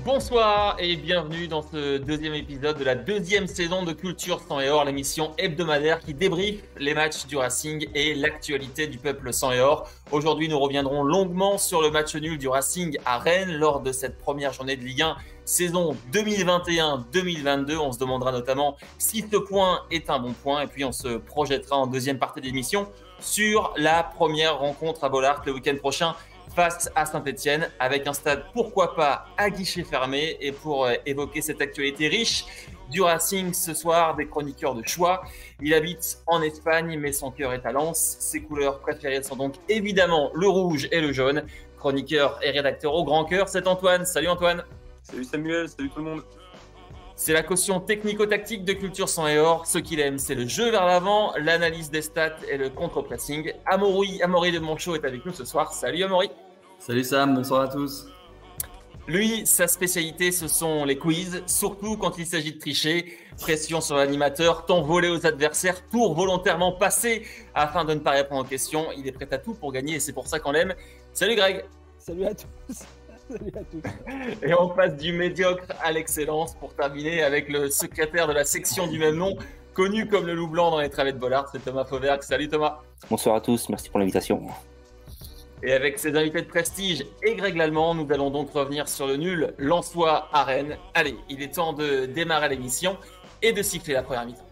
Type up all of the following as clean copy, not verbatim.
Bonsoir et bienvenue dans ce deuxième épisode de la deuxième saison de Culture Sang et Or, l'émission hebdomadaire qui débriefe les matchs du Racing et l'actualité du peuple sang et or. Aujourd'hui, nous reviendrons longuement sur le match nul du Racing à Rennes lors de cette première journée de Ligue 1 saison 2021-2022. On se demandera notamment si ce point est un bon point et puis on se projettera en deuxième partie de l'émission sur la première rencontre à Bollaert le week-end prochain face à Saint-Etienne, avec un stade pourquoi pas à guichet fermé. Et pour évoquer cette actualité riche du Racing ce soir, des chroniqueurs de choix. Il habite en Espagne, mais son cœur est à Lens. Ses couleurs préférées sont donc évidemment le rouge et le jaune. Chroniqueur et rédacteur au grand cœur, c'est Antoine. Salut Antoine. Salut Samuel, salut tout le monde. C'est la caution technico-tactique de Culture Sang et Or. Ce qu'il aime, c'est le jeu vers l'avant, l'analyse des stats et le contre-pressing. Amaury de Monchaux est avec nous ce soir. Salut Amaury. Salut Sam, bonsoir à tous. Lui, sa spécialité, ce sont les quiz, surtout quand il s'agit de tricher. Pression sur l'animateur, temps volé aux adversaires, tour volontairement passé afin de ne pas répondre aux questions. Il est prêt à tout pour gagner et c'est pour ça qu'on l'aime. Salut Greg. Salut à tous. Salut à tous. Et on passe du médiocre à l'excellence pour terminer avec le secrétaire de la section du même nom, connu comme le loup blanc dans les travées de Bollaert, c'est Thomas Fauvergue. Salut Thomas. Bonsoir à tous, merci pour l'invitation. Et avec ses invités de prestige et Greg Lallemand, nous allons donc revenir sur le nul lensois à Rennes. Allez, il est temps de démarrer l'émission et de siffler la première mi-temps.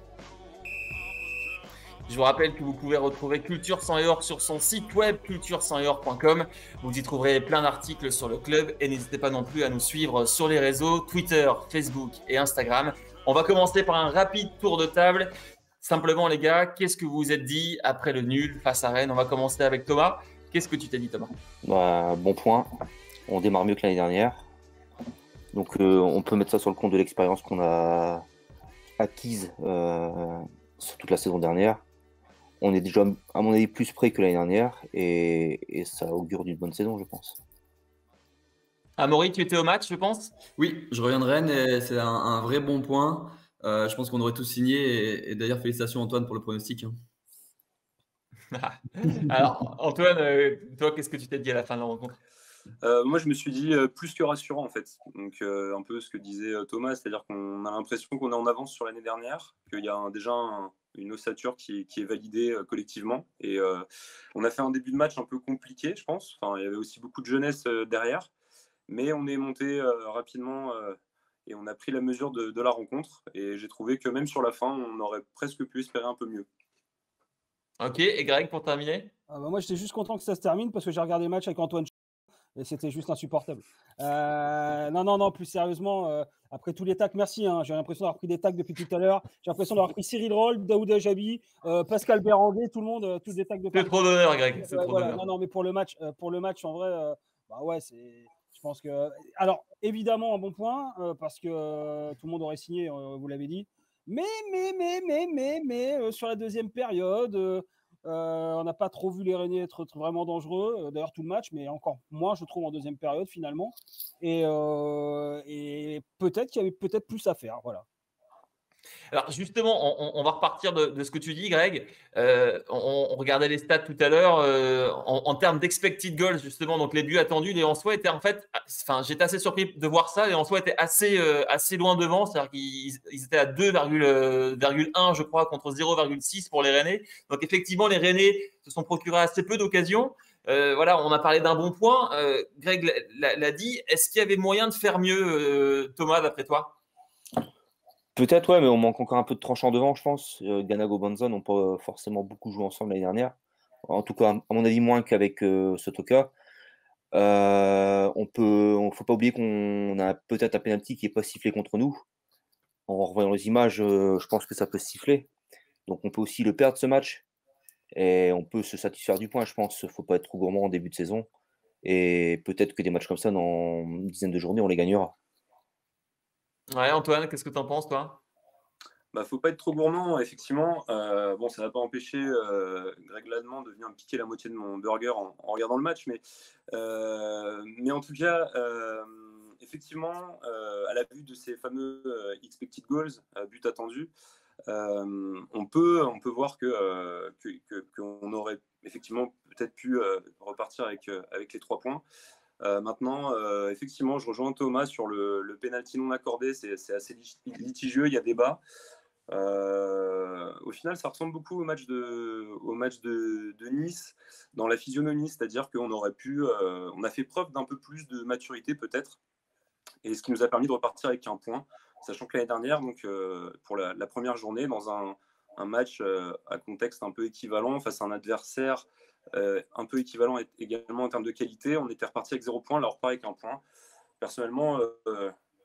Je vous rappelle que vous pouvez retrouver Culture Sang et Or sur son site web culturesangseor.com. Vous y trouverez plein d'articles sur le club et n'hésitez pas non plus à nous suivre sur les réseaux Twitter, Facebook et Instagram. On va commencer par un rapide tour de table. Simplement les gars, qu'est-ce que vous vous êtes dit après le nul face à Rennes? On va commencer avec Thomas. Qu'est-ce que tu t'es dit Thomas? Bon point, on démarre mieux que l'année dernière. Donc on peut mettre ça sur le compte de l'expérience qu'on a acquise sur toute la saison dernière. On est déjà, à mon avis, plus près que l'année dernière et ça augure d'une bonne saison, je pense. Amaury, tu étais au match, je pense? Oui, je reviens de Rennes et c'est un vrai bon point. Je pense qu'on aurait tous signé et d'ailleurs, félicitations Antoine pour le pronostic. Alors, Antoine, toi, qu'est-ce que tu t'es dit à la fin de la rencontre? Moi, je me suis dit plus que rassurant en fait. Donc, un peu ce que disait Thomas, c'est-à-dire qu'on a l'impression qu'on est en avance sur l'année dernière, qu'il y a déjà une ossature qui est validée collectivement. Et on a fait un début de match un peu compliqué, je pense. Enfin, il y avait aussi beaucoup de jeunesse derrière, mais on est monté rapidement et on a pris la mesure de la rencontre. Et j'ai trouvé que même sur la fin, on aurait presque pu espérer un peu mieux. Ok, et Greg, pour terminer? Moi, j'étais juste content que ça se termine parce que j'ai regardé le match avec Antoine et c'était juste insupportable. Non, plus sérieusement, après tous les tacles, merci. J'ai l'impression d'avoir pris des tacles depuis tout à l'heure. J'ai l'impression d'avoir pris Cyril Roll, Daouda Jabi, Pascal Béranger, tout le monde, tous des tacles de C'est trop d'honneur, Greg. C'est trop voilà. d'honneur. Non, mais pour le match, en vrai, ouais, je pense que. Alors, évidemment, un bon point parce que tout le monde aurait signé, vous l'avez dit. Mais sur la deuxième période, on n'a pas trop vu les Rennais être vraiment dangereux. D'ailleurs, tout le match, mais encore moins, je trouve, en deuxième période, finalement. Et peut-être qu'il y avait peut-être plus à faire. Voilà. Alors justement, on va repartir de ce que tu dis, Greg. On regardait les stats tout à l'heure en termes d'expected goals, justement. Donc les buts attendus, les Lensois étaient en fait, j'étais assez surpris de voir ça. Les Lensois étaient assez loin devant, c'est-à-dire qu'ils étaient à 2,1, je crois, contre 0,6 pour les Rennais. Donc effectivement, les Rennais se sont procurés assez peu d'occasions. Voilà, on a parlé d'un bon point. Greg l'a dit. Est-ce qu'il y avait moyen de faire mieux, Thomas, d'après toi? Peut-être, ouais, mais on manque encore un peu de tranchant devant, je pense. Ganago Bonza n'ont pas forcément beaucoup joué ensemble l'année dernière. En tout cas, à mon avis, moins qu'avec Sotoka. Faut pas oublier qu'on a peut-être un penalty qui n'est pas sifflé contre nous. En revoyant les images, je pense que ça peut se siffler. Donc on peut aussi le perdre ce match. Et on peut se satisfaire du point, je pense. Il ne faut pas être trop gourmand en début de saison. Et peut-être que des matchs comme ça, dans une dizaine de journées, on les gagnera. Ouais, Antoine, qu'est-ce que tu en penses, toi? Faut pas être trop gourmand, effectivement. Bon, ça n'a pas empêché Greg Lallemand de venir me piquer la moitié de mon burger en regardant le match. Mais en tout cas, effectivement, à la vue de ces fameux expected goals, buts attendus, on peut voir qu'on aurait effectivement peut-être pu repartir avec les 3 points. Maintenant, effectivement, je rejoins Thomas sur le penalty non accordé, c'est assez litigieux, il y a débat. Au final, ça ressemble beaucoup au match de Nice dans la physionomie, c'est-à-dire qu'on aurait pu, on a fait preuve d'un peu plus de maturité peut-être, et ce qui nous a permis de repartir avec un point, sachant que l'année dernière, donc pour la première journée, dans un match à contexte un peu équivalent face à un adversaire un peu équivalent également en termes de qualité, on était reparti avec 0 points, là on repart avec un point. Personnellement,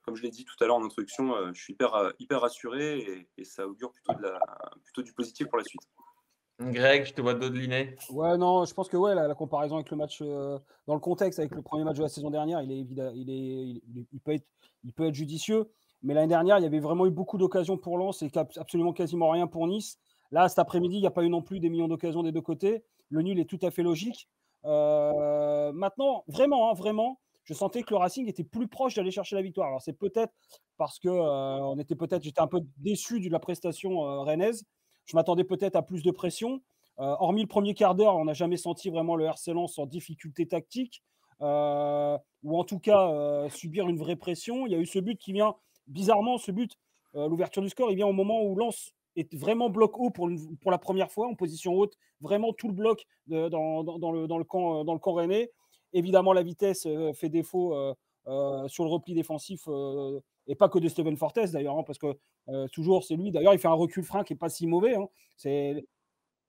comme je l'ai dit tout à l'heure en introduction, je suis hyper rassuré et ça augure plutôt du positif pour la suite. Greg, je te vois dodeliner. Ouais, non, je pense que ouais, la comparaison avec le match, dans le contexte, avec le premier match de la saison dernière, il peut être judicieux. Mais l'année dernière, il y avait vraiment eu beaucoup d'occasions pour Lens et absolument quasiment rien pour Nice. Là, cet après-midi, il n'y a pas eu non plus des millions d'occasions des deux côtés. Le nul est tout à fait logique. Maintenant, vraiment, je sentais que le Racing était plus proche d'aller chercher la victoire. Alors, c'est peut-être parce que j'étais un peu déçu de la prestation rennaise. Je m'attendais peut-être à plus de pression. Hormis le premier quart d'heure, on n'a jamais senti vraiment le RC Lens en difficulté tactique, ou en tout cas subir une vraie pression. Il y a eu ce but qui vient, bizarrement, l'ouverture du score, il vient au moment où Lens est vraiment bloc haut pour la première fois, en position haute, vraiment tout le bloc dans le camp rennais. Évidemment, la vitesse fait défaut sur le repli défensif, et pas que de Steven Fortes d'ailleurs, hein, parce que toujours c'est lui. D'ailleurs, il fait un recul frein qui n'est pas si mauvais. Hein. Ouais,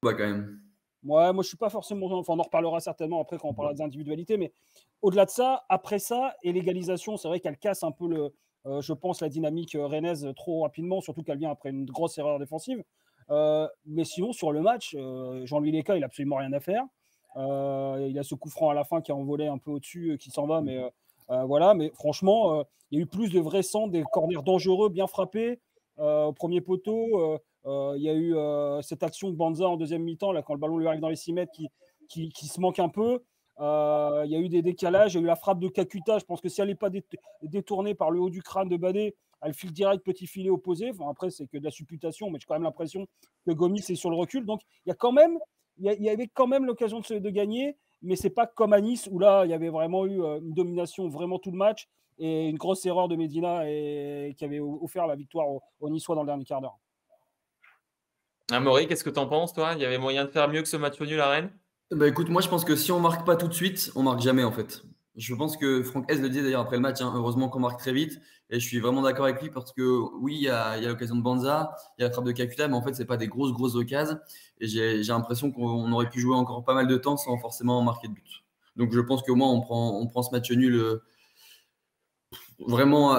quand même. Ouais, moi, je suis pas forcément. Enfin, on en reparlera certainement après quand on parlera des individualités. Mais au-delà de ça, après ça, et l'égalisation, c'est vrai qu'elle casse un peu je pense, la dynamique rennaise trop rapidement, surtout qu'elle vient après une grosse erreur défensive. Mais sinon, sur le match, Jean-Louis Léca, il n'a absolument rien à faire. Il a ce coup franc à la fin qui a envolé un peu au-dessus, qui s'en va, mais voilà. Mais franchement, il y a eu plus de vrais centres, des corners dangereux, bien frappés au premier poteau. Il y a eu cette action de Banza en deuxième mi-temps, là, quand le ballon lui arrive dans les 6 mètres, qui se manque un peu. Il y a eu des décalages, il y a eu la frappe de Kakuta. Je pense que si elle n'est pas détournée par le haut du crâne de Badé, elle file direct petit filet opposé. Enfin, après, c'est que de la supputation, mais j'ai quand même l'impression que Gomis est sur le recul. Donc, il y avait quand même l'occasion de gagner, mais c'est pas comme à Nice où là, il y avait vraiment eu une domination vraiment tout le match et une grosse erreur de Medina qui avait offert la victoire aux Niçois dans le dernier quart d'heure. Amaury, qu'est-ce que tu en penses, toi? Il y avait moyen de faire mieux que ce match nul à Rennes? Bah écoute, moi je pense que si on marque pas tout de suite, on marque jamais en fait. Je pense que Franck Hez le disait d'ailleurs après le match, hein, heureusement qu'on marque très vite. Et je suis vraiment d'accord avec lui parce que oui, il y a l'occasion de Banza, il y a la frappe de Kakuta, mais en fait, c'est pas des grosses occasions. Et j'ai l'impression qu'on aurait pu jouer encore pas mal de temps sans forcément marquer de but. Donc je pense qu'au moins on prend ce match nul vraiment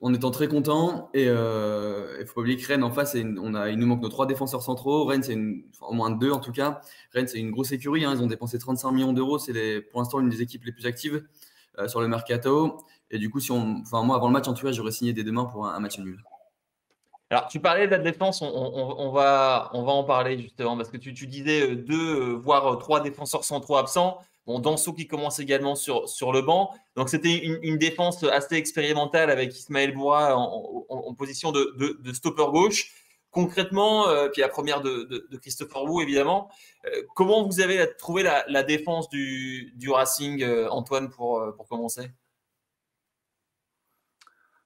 en étant très content. Et il faut pas oublier que Rennes en face, il nous manque nos 3 défenseurs centraux. Rennes, au moins 2 en tout cas. Rennes, c'est une grosse écurie. Hein. Ils ont dépensé 35 millions d'euros. C'est pour l'instant l'une des équipes les plus actives sur le mercato. Et du coup, moi, avant le match, en tout cas, j'aurais signé dès demain pour un match nul. Alors, tu parlais de la défense, on va en parler justement, parce que tu disais 2, voire 3 défenseurs centraux absents. Bon, Danso qui commence également sur le banc. Donc, c'était une défense assez expérimentale avec Ismaël Boura en position de stopper gauche. Concrètement, puis la première de Christopher Wu, évidemment. Comment vous avez trouvé la défense du Racing, Antoine, pour commencer?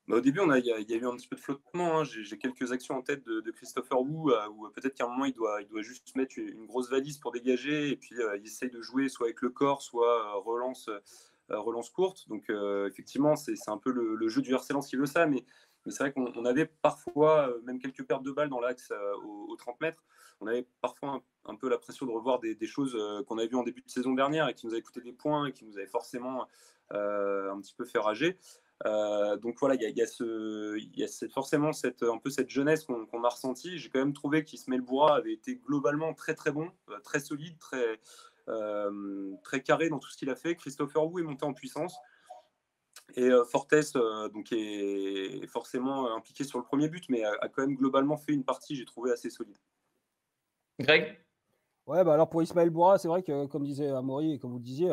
Au début, il y a eu un petit peu de flottement. Hein. J'ai quelques actions en tête de Christopher Wu, où peut-être qu'à un moment, il doit juste mettre une grosse valise pour dégager, et puis il essaye de jouer soit avec le corps, soit relance courte. Donc effectivement, c'est un peu le jeu du RC Lens qui veut ça, mais c'est vrai qu'on avait parfois même quelques pertes de balles dans l'axe aux 30 mètres. On avait parfois un peu la pression de revoir des choses qu'on avait vues en début de saison dernière et qui nous avaient coûté des points et qui nous avaient forcément un petit peu fait rager. Donc voilà, il y a forcément un peu cette jeunesse qu'on a ressentie. J'ai quand même trouvé qu'Ismaël Boura avait été globalement très très bon, très solide, très carré dans tout ce qu'il a fait. Christopher Wu est monté en puissance. Et Fortes donc est forcément impliqué sur le premier but, mais a quand même globalement fait une partie, j'ai trouvé, assez solide. Greg? Ouais, bah alors pour Ismaël Boura, c'est vrai que, comme disait Amaury et comme vous le disiez,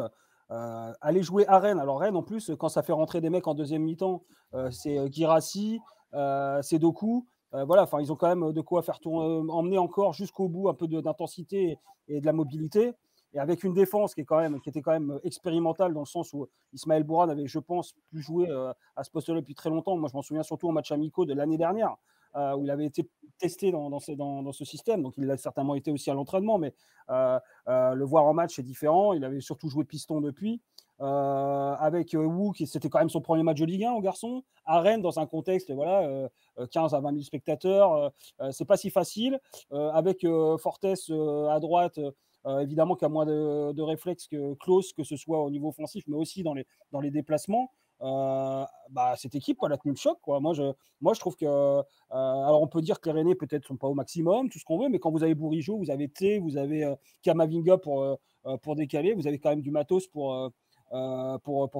aller jouer à Rennes. Alors Rennes, en plus, quand ça fait rentrer des mecs en deuxième mi-temps, c'est Guirassy, c'est Doku. Voilà, enfin, ils ont quand même de quoi faire emmener encore jusqu'au bout un peu d'intensité et de la mobilité. Et avec une défense qui était quand même expérimentale dans le sens où Ismaël Bourra n'avait, je pense, plus joué à ce poste-là depuis très longtemps. Moi, je m'en souviens surtout en match amicaux de l'année dernière, où il avait été testé dans ce système. Donc, il l'a certainement été aussi à l'entraînement, mais le voir en match, c'est différent. Il avait surtout joué piston depuis. Avec Wu, c'était quand même son premier match de Ligue 1 au garçon, à Rennes, dans un contexte, voilà, 15 à 20 000 spectateurs, c'est pas si facile. Avec Fortes à droite, évidemment, qui a moins de réflexes que Klose, que ce soit au niveau offensif, mais aussi dans les déplacements. Cette équipe, elle a tenu le choc, quoi. Moi, je trouve que. Alors, on peut dire que les Rennais, peut-être, sont pas au maximum, tout ce qu'on veut, mais quand vous avez Bourigeaud, vous avez T, vous avez Kamavinga pour décaler, vous avez quand même du matos pour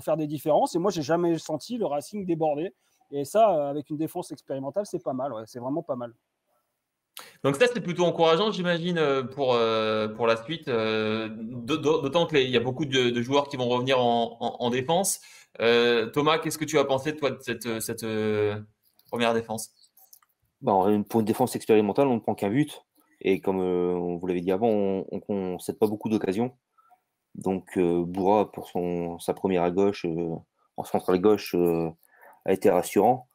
faire des différences. Et moi, j'ai jamais senti le Racing déborder. Et ça, avec une défense expérimentale, c'est pas mal. Ouais, c'est vraiment pas mal. Donc ça, c'est plutôt encourageant, j'imagine, pour la suite. D'autant qu'il y a beaucoup de joueurs qui vont revenir en défense. Thomas, qu'est-ce que tu as pensé, toi, de cette première défense? Pour une défense expérimentale, on ne prend qu'un but. Et comme on vous l'avait dit avant, on ne cède pas beaucoup d'occasions. Donc Bourra, pour sa première à gauche, en centrale gauche, a été rassurant.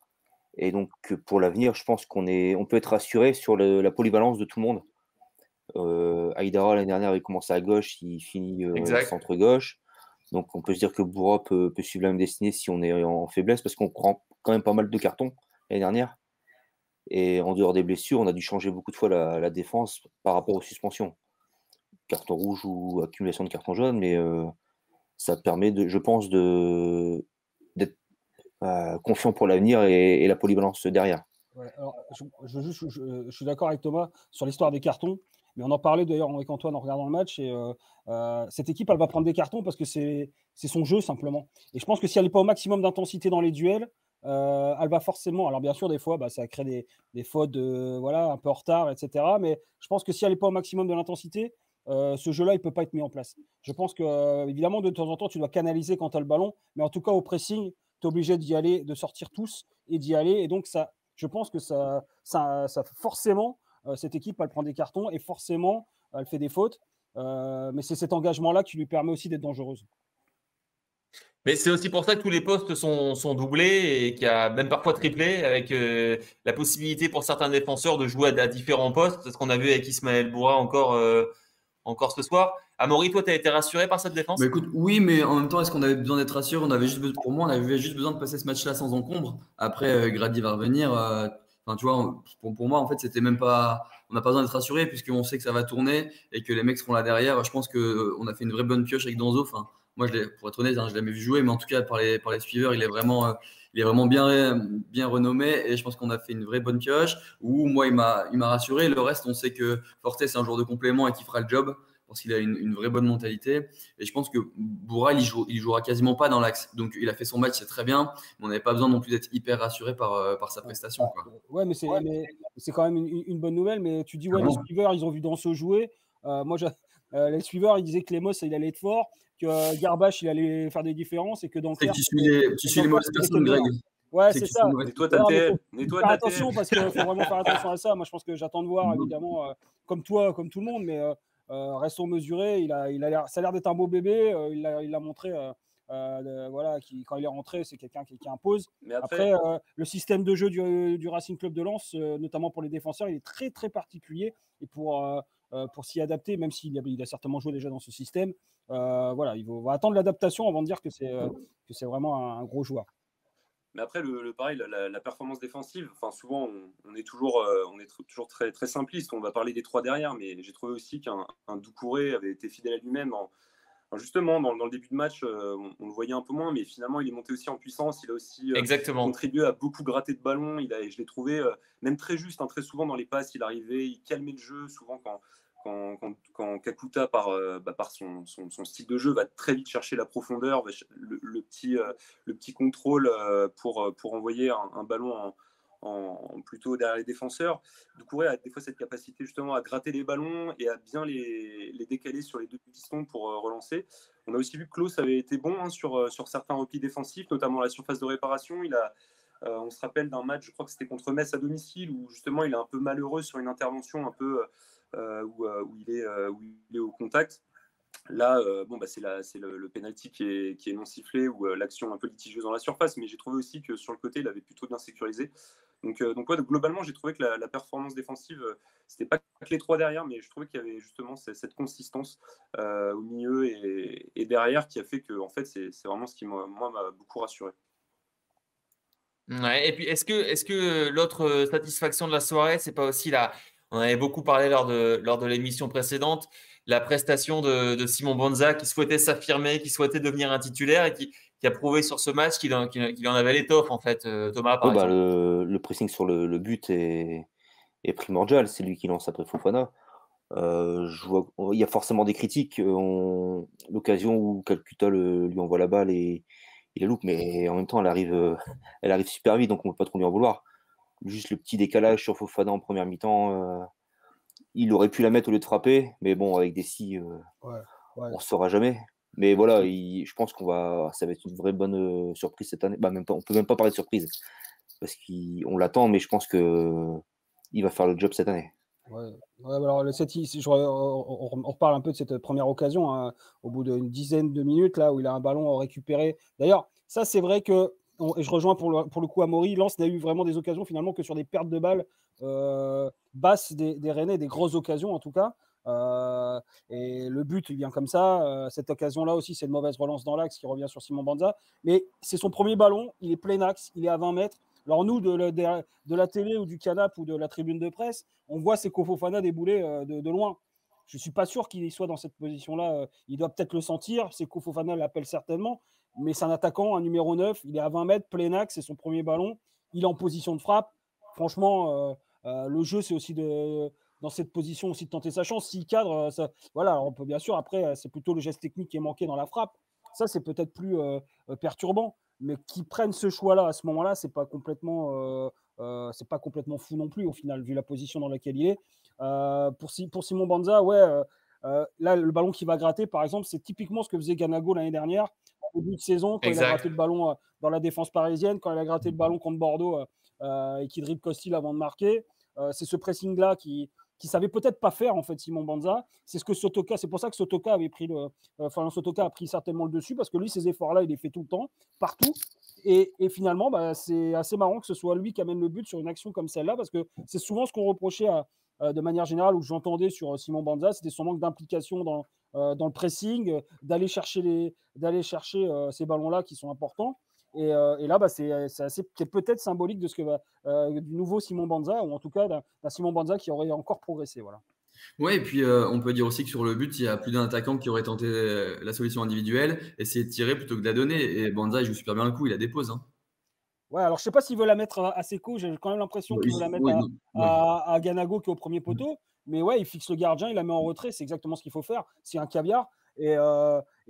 Et donc pour l'avenir, je pense qu'on peut être rassuré sur la polyvalence de tout le monde. Aïdara, l'année dernière, avait commencé à gauche, il finit centre-gauche. Donc on peut se dire que Bourra peut suivre la même destinée si on est en faiblesse, parce qu'on prend quand même pas mal de cartons l'année dernière. Et en dehors des blessures, on a dû changer beaucoup de fois la défense par rapport aux suspensions. Carton rouge ou accumulation de cartons jaunes, mais ça permet, je pense, d'être confiant pour l'avenir et la polyvalence derrière. Ouais, alors, je suis d'accord avec Thomas sur l'histoire des cartons, mais on en parlait d'ailleurs avec Antoine en regardant le match. Et cette équipe, elle va prendre des cartons parce que c'est son jeu simplement. Et je pense que si elle n'est pas au maximum d'intensité dans les duels, elle va forcément. Alors bien sûr, des fois, ça crée des fautes voilà, un peu en retard, etc. Mais je pense que si elle n'est pas au maximum de l'intensité, ce jeu-là, il ne peut pas être mis en place. Je pense que, évidemment, de temps en temps, tu dois canaliser quand tu as le ballon, mais en tout cas, au pressing, tu es obligé d'y aller, de sortir tous et d'y aller. Et donc, je pense que ça forcément, cette équipe, elle prend des cartons et forcément, elle fait des fautes. Mais c'est cet engagement-là qui lui permet aussi d'être dangereuse. Mais c'est aussi pour ça que tous les postes sont doublés et qu'il y a même parfois triplé, avec la possibilité pour certains défenseurs de jouer à différents postes. C'est ce qu'on a vu avec Ismaël Bourra encore ce soir. Amaury, toi, tu as été rassuré par cette défense? Écoute, oui, mais en même temps, est-ce qu'on avait besoin d'être rassuré? Pour moi, on avait juste besoin de passer ce match-là sans encombre. Après, Grady va revenir. Tu vois, pour moi, en fait, c'était même pas. On n'a pas besoin d'être rassuré puisqu'on sait que ça va tourner et que les mecs seront là derrière. Je pense qu'on a fait une vraie bonne pioche avec Danzo. Moi, pour être honnête, je l'ai jamais vu jouer, mais en tout cas, par les suiveurs, il est vraiment bien renommé et je pense qu'on a fait une vraie bonne pioche. Moi, il m'a rassuré. Le reste, on sait que Fortes, c'est un joueur de complément et qui fera le job parce qu'il a une vraie bonne mentalité. Et je pense que Bourra, il jouera quasiment pas dans l'axe. Donc, il a fait son match, c'est très bien, mais on n'avait pas besoin non plus d'être hyper rassuré par sa prestation, quoi. Ouais, mais c'est quand même une bonne nouvelle. Mais tu dis, ouais, les suiveurs, ils ont vu Danso jouer. Les suiveurs, ils disaient que Lemos, il allait être fort, que Garbache, il allait faire des différences et que Dunkerque. Tu suis les mauvaises personnes, Greg. Ouais, c'est ça. Nettoie ta tête. Faire attention parce qu'il faut vraiment faire attention à ça. Moi, je pense que j'attends de voir, évidemment, comme toi, comme tout le monde, mais restons mesurés. Ça a l'air d'être un beau bébé. Il l'a montré. Voilà, quand il est rentré, c'est quelqu'un qui impose. Mais après le système de jeu du Racing Club de Lens, notamment pour les défenseurs, il est très très particulier. Et pour s'y adapter, même s'il a certainement joué déjà dans ce système, voilà, on va attendre l'adaptation avant de dire que c'est vraiment un gros joueur. Mais après, pareil, la performance défensive, souvent, on est toujours très, très simpliste. On va parler des trois derrière, mais j'ai trouvé aussi qu'un Doucouré avait été fidèle à lui-même. Justement, dans le début de match, on le voyait un peu moins, mais finalement, il est monté aussi en puissance. Il a aussi contribué à beaucoup gratter de ballons. Je l'ai trouvé même très juste, très souvent dans les passes, il arrivait, il calmait le jeu. Souvent, quand Kakuta, par son style de jeu, va très vite chercher la profondeur, le petit contrôle pour envoyer un ballon plutôt derrière les défenseurs. Doucouré a des fois cette capacité justement à gratter les ballons et à bien les décaler sur les deux pistons pour relancer. On a aussi vu que Klose avait été bon sur certains replis défensifs, notamment la surface de réparation. On se rappelle d'un match, je crois que c'était contre Metz à domicile, où justement il est un peu malheureux sur une intervention un peu où il est au contact. Là, c'est le penalty qui est non sifflé ou l'action un peu litigieuse dans la surface, mais j'ai trouvé aussi que sur le côté, il avait plutôt bien sécurisé. Donc globalement, j'ai trouvé que la performance défensive, c'était pas que les trois derrière, mais je trouvais qu'il y avait justement cette consistance au milieu et derrière qui a fait que en fait, c'est vraiment ce qui m'a beaucoup rassuré. Ouais, et puis est-ce que l'autre satisfaction de la soirée, c'est pas aussi on avait beaucoup parlé lors de l'émission précédente, la prestation de Simon Banza qui souhaitait s'affirmer, qui souhaitait devenir un titulaire et qui a prouvé sur ce match qu'il en avait l'étoffe en fait, Thomas par exemple. Le pressing sur le but est primordial, c'est lui qui lance après Fofana. Je vois, il y a forcément des critiques. L'occasion où Calcutta lui envoie la balle et il la loupe, mais en même temps, elle arrive super vite, donc on ne peut pas trop lui en vouloir. Juste le petit décalage sur Fofana en première mi-temps, il aurait pu la mettre au lieu de frapper, mais bon, avec des scies, on ne saura jamais. Mais voilà, je pense ça va être une vraie bonne surprise cette année. Même pas, on ne peut même pas parler de surprise, parce qu'on l'attend, mais je pense qu'il va faire le job cette année. Alors on reparle un peu de cette première occasion hein, au bout d'une dizaine de minutes là où il a un ballon récupéré. D'ailleurs, ça c'est vrai que et je rejoins pour le coup Amaury. Lens n'a eu vraiment des occasions finalement que sur des pertes de balles basses des Rennais, des grosses occasions en tout cas. Et le but il vient comme ça. Cette occasion-là aussi, c'est une mauvaise relance dans l'axe qui revient sur Simon Banza. Mais c'est son premier ballon, il est plein axe, il est à 20 mètres. Alors nous, de la télé ou du canapé ou de la tribune de presse, on voit Seko Fofana débouler de loin. Je ne suis pas sûr qu'il soit dans cette position-là. Il doit peut-être le sentir. Seko Fofana l'appelle certainement. Mais c'est un attaquant, un numéro 9. Il est à 20 mètres, plein axe, c'est son premier ballon. Il est en position de frappe. Franchement, le jeu, c'est aussi dans cette position aussi de tenter sa chance. S'il cadre, voilà, on peut bien sûr, après, c'est plutôt le geste technique qui est manqué dans la frappe. Ça, c'est peut-être plus perturbant. Mais qui prennent ce choix-là à ce moment-là, c'est pas complètement fou non plus au final, vu la position dans laquelle il est. Pour Simon Banza, là, le ballon qui va gratter, par exemple, c'est typiquement ce que faisait Ganago l'année dernière, au début de saison, quand il a gratté le ballon dans la défense parisienne, quand il a gratté le ballon contre Bordeaux et qui dribble Costil avant de marquer. C'est ce pressing-là qui savait peut-être pas faire en fait Simon Banza. C'est pour ça que Sotoka avait pris Sotoka a pris certainement le dessus parce que lui ces efforts-là il les fait tout le temps, partout. Et finalement, c'est assez marrant que ce soit lui qui amène le but sur une action comme celle-là parce que c'est souvent ce qu'on reprochait de manière générale ou j'entendais sur Simon Banza, c'était son manque d'implication dans le pressing, d'aller chercher ces ballons-là qui sont importants. Et là, c'est peut-être symbolique de ce que du nouveau Simon Banza, ou en tout cas d'un Simon Banza qui aurait encore progressé. Voilà. Ouais, et puis on peut dire aussi que sur le but, il y a plus d'un attaquant qui aurait tenté la solution individuelle, essayer de tirer plutôt que de la donner. Et Banza, il joue super bien le coup, il la dépose. Hein. Ouais, alors je sais pas s'il veut la mettre à Seko, j'ai quand même l'impression qu'il veut la mettre à Ganago qui est au premier poteau. Mais ouais, il fixe le gardien, il la met en retrait, c'est exactement ce qu'il faut faire. C'est un caviar. Et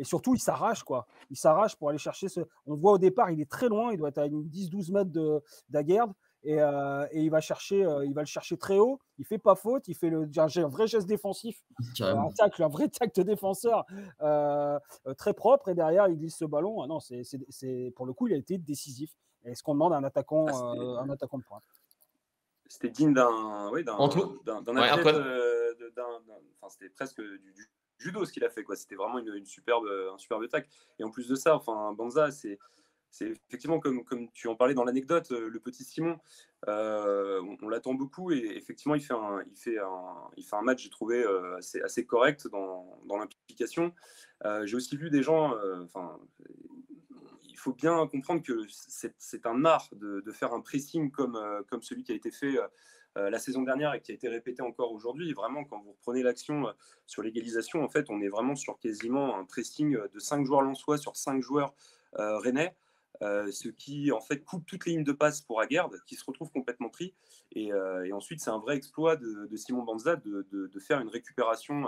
surtout, il s'arrache, quoi. Il s'arrache pour aller chercher On voit au départ, il est très loin, il doit être à 10-12 mètres d'Aguerd. Et il va le chercher très haut. Il fait pas faute. Il fait un vrai geste défensif, un vrai tact défenseur très propre. Et derrière, il glisse ce ballon. Ah non, pour le coup, il a été décisif. Et ce qu'on demande à un attaquant de pointe. C'était digne d'un athlète. C'était presque du judo ce qu'il a fait, quoi. C'était vraiment un superbe tacle. Et en plus de ça, Banza, c'est effectivement comme tu en parlais dans l'anecdote, le petit Simon, on l'attend beaucoup et effectivement il fait un match, j'ai trouvé assez correct dans l'implication. J'ai aussi vu des gens, il faut bien comprendre que c'est un art de faire un pressing comme celui qui a été fait la saison dernière et qui a été répété encore aujourd'hui. Vraiment, quand vous reprenez l'action sur l'égalisation, en fait, on est vraiment sur quasiment un pressing de 5 joueurs lensois sur 5 joueurs rennais. Ce qui en fait coupe toutes les lignes de passe pour Aguerd qui se retrouve complètement pris et ensuite c'est un vrai exploit de Simon Banza de faire une récupération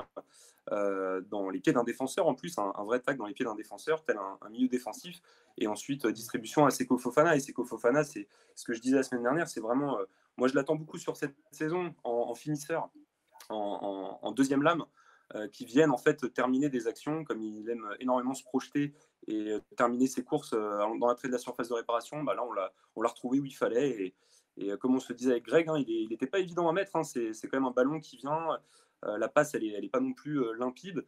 dans les pieds d'un défenseur, en plus un vrai tac dans les pieds d'un défenseur tel un milieu défensif et ensuite distribution à Seko Fofana. Et Seko Fofana, c'est ce que je disais la semaine dernière, c'est vraiment moi je l'attends beaucoup sur cette saison en finisseur, en deuxième lame. qui viennent en fait terminer des actions, comme il aime énormément se projeter et terminer ses courses dans l'entrée de la surface de réparation. Là, on l'a retrouvé où il fallait. Et comme on se le disait avec Greg, il n'était pas évident à mettre. C'est quand même un ballon qui vient. La passe, elle est pas non plus limpide.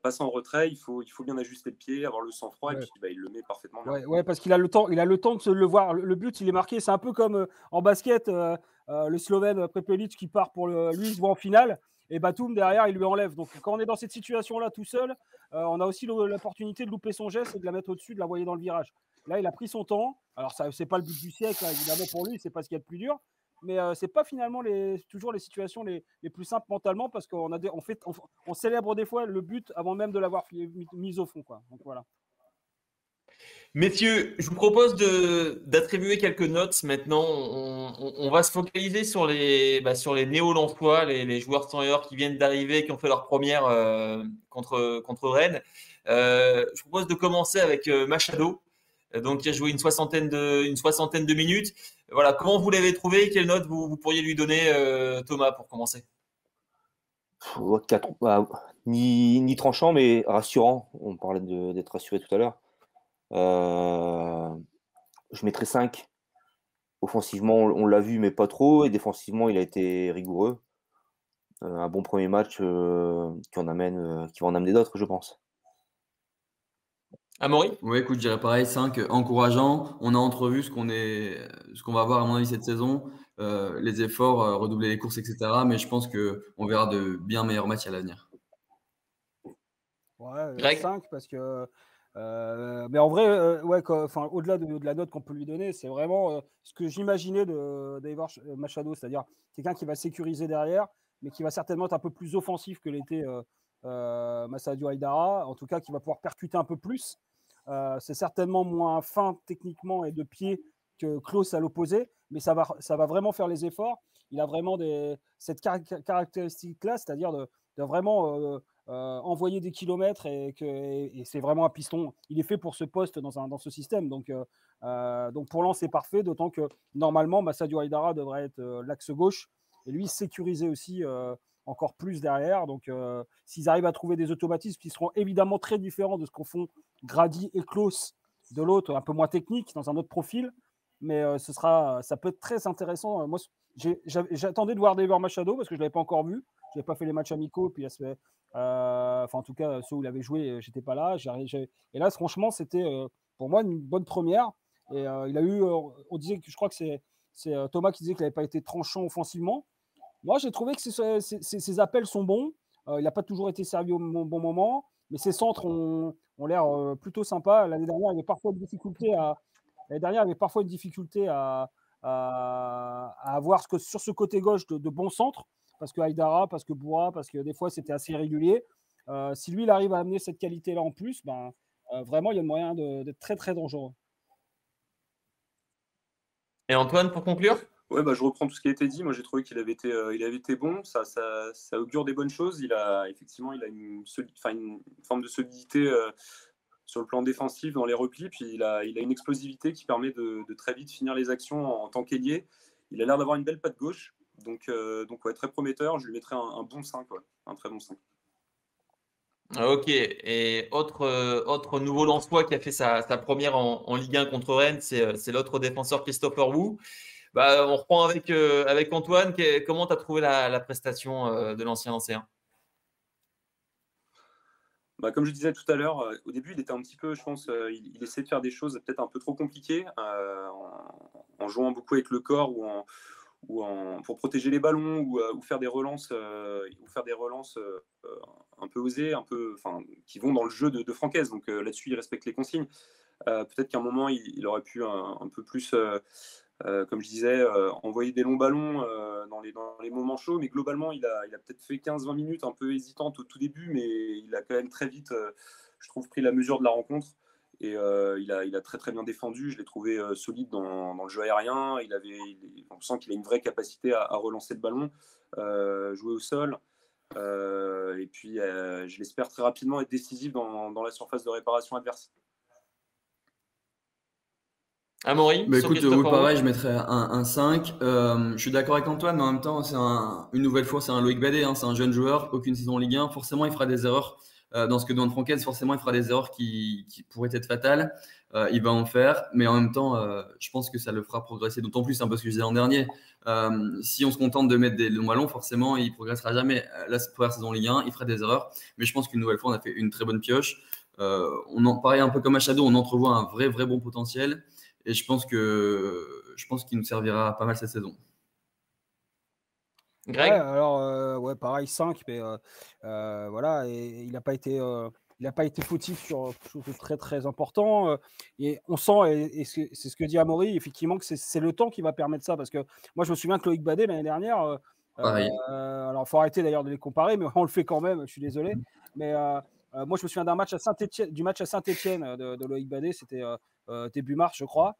Passe en retrait, il faut bien ajuster le pied, avoir le sang-froid, et puis il le met parfaitement bien. Ouais, parce qu'il a le temps de se le voir. Le but, il est marqué. C'est un peu comme en basket, le Slovène Prepelic qui part lui, il se voit en finale, et Batum derrière, il lui enlève. Donc quand on est dans cette situation-là tout seul, on a aussi l'opportunité de louper son geste et de la mettre au-dessus, de la envoyer dans le virage. Là, il a pris son temps. Alors, ça, c'est pas le but du siècle, évidemment, pour lui, c'est pas ce qu'il y a de plus dur. Mais c'est pas finalement toujours les situations les plus simples mentalement, parce qu'on célèbre des fois le but avant même de l'avoir mis au fond, quoi. Donc voilà. Messieurs, je vous propose d'attribuer quelques notes maintenant. On va se focaliser sur les néo-lensois, les joueurs seniors qui viennent d'arriver, qui ont fait leur première contre Rennes. Je vous propose de commencer avec Machado, donc qui a joué une soixantaine de minutes. Voilà, comment vous l'avez trouvé? Quelle note vous pourriez lui donner, Thomas, pour commencer? Ni tranchant, mais rassurant. On parlait d'être rassuré tout à l'heure. Je mettrais 5. Offensivement, on l'a vu, mais pas trop. Et défensivement, il a été rigoureux. Un bon premier match qui va en amener d'autres, je pense. Amaury? Oui, écoute, je dirais pareil, 5, encourageant. On a entrevu ce qu'on va avoir, à mon avis, cette saison. Les efforts, redoubler les courses, etc. Mais je pense qu'on verra de bien meilleurs matchs à l'avenir. Ouais, Greg? 5 parce que. Mais en vrai, au-delà de la note qu'on peut lui donner, c'est vraiment ce que j'imaginais d'Eivor Machado, c'est-à-dire quelqu'un qui va sécuriser derrière, mais qui va certainement être un peu plus offensif que l'était Massadio Haidara, en tout cas qui va pouvoir percuter un peu plus. C'est certainement moins fin techniquement et de pied que Klose à l'opposé, mais ça va vraiment faire les efforts. Il a vraiment cette caractéristique-là, c'est-à-dire de vraiment envoyer des kilomètres, et c'est vraiment un piston. Il est fait pour ce poste dans ce système. Donc pour Lens, c'est parfait, d'autant que normalement, Massadio Haidara devrait être l'axe gauche, et lui sécuriser aussi encore plus derrière. Donc s'ils arrivent à trouver des automatismes qui seront évidemment très différents de ce qu'en font Grady et Klose de l'autre, un peu moins technique, dans un autre profil, mais ça peut être très intéressant. Moi, j'attendais de voir Eivor Machado parce que je ne l'avais pas encore vu. Je n'avais pas fait les matchs amicaux, puis en tout cas ceux où il avait joué, j'étais pas là. Et là, franchement, c'était pour moi une bonne première. Et il a eu, on disait que je crois que c'est Thomas qui disait qu'il n'avait pas été tranchant offensivement. Moi, j'ai trouvé que ses appels sont bons. Il n'a pas toujours été servi au bon moment, mais ses centres ont l'air plutôt sympas. L'année dernière, il y avait parfois une difficulté à avoir sur ce côté gauche de bons centres, parce que Haidara, parce que Boura, parce que des fois c'était assez irrégulier. Si lui, il arrive à amener cette qualité-là en plus, vraiment, il y a moyen d'être très très dangereux. Et Antoine, pour conclure? Ouais, je reprends tout ce qui a été dit. Moi, j'ai trouvé qu'il avait été bon. Ça augure des bonnes choses. Il a une forme de solidité sur le plan défensif dans les replis. Puis il a une explosivité qui permet de très vite finir les actions en tant qu'ailier. Il a l'air d'avoir une belle patte gauche. Donc ouais, très prometteur. Je lui mettrais un bon 5, un très bon 5. Ok. Et autre nouveau Lensois qui a fait sa première en Ligue 1 contre Rennes, c'est l'autre défenseur Christopher Wu. On reprend avec Antoine. Comment tu as trouvé la prestation de l'ancien Lancéen? Comme je disais tout à l'heure, au début, il était un petit peu, je pense, il essayait de faire des choses peut-être un peu trop compliquées, en jouant beaucoup avec le corps pour protéger les ballons ou faire des relances, un peu osées, qui vont dans le jeu de Francaise. Donc là-dessus, il respecte les consignes. Peut-être qu'à un moment, il aurait pu un peu plus, comme je disais, envoyer des longs ballons dans les moments chauds. Mais globalement, il a peut-être fait 15-20 minutes un peu hésitantes au tout début, mais il a quand même très vite, je trouve, pris la mesure de la rencontre. Et il a très très bien défendu. Je l'ai trouvé solide dans le jeu aérien. On sent qu'il a une vraie capacité à relancer le ballon, jouer au sol. Et puis, je l'espère très rapidement être décisif dans la surface de réparation adverse. Amaury, Bah sur écoute, oui, Christopher Wu. pareil, je mettrais un 5. Je suis d'accord avec Antoine, mais en même temps, une nouvelle fois, c'est un Loïc Badet, hein, c'est un jeune joueur, aucune saison en Ligue 1. Forcément, il fera des erreurs. Dans ce que demande Francaise, forcément, il fera des erreurs qui pourraient être fatales. Il va en faire, mais en même temps, je pense que ça le fera progresser. D'autant plus, un peu ce que je disais l'an dernier. Si on se contente de mettre des longs ballons, forcément, il progressera jamais. Là, cette première saison en Ligue 1, il fera des erreurs. Mais je pense qu'une nouvelle fois, on a fait une très bonne pioche. Pareil, un peu comme à Shadow, on entrevoit un vrai bon potentiel. Et je pense qu'il nous servira pas mal cette saison. Ouais, Greg, alors, ouais, pareil, 5, mais voilà, et il n'a pas été fautif sur quelque chose de très très important. Et on sent, et c'est ce que dit Amaury, effectivement, que c'est le temps qui va permettre ça. Parce que moi, je me souviens que Loïc Badet, l'année dernière, Pareil. alors il faut arrêter d'ailleurs de les comparer, mais on le fait quand même, je suis désolé. Mais moi, je me souviens du match à Saint-Étienne de Loïc Badet, c'était début mars, je crois.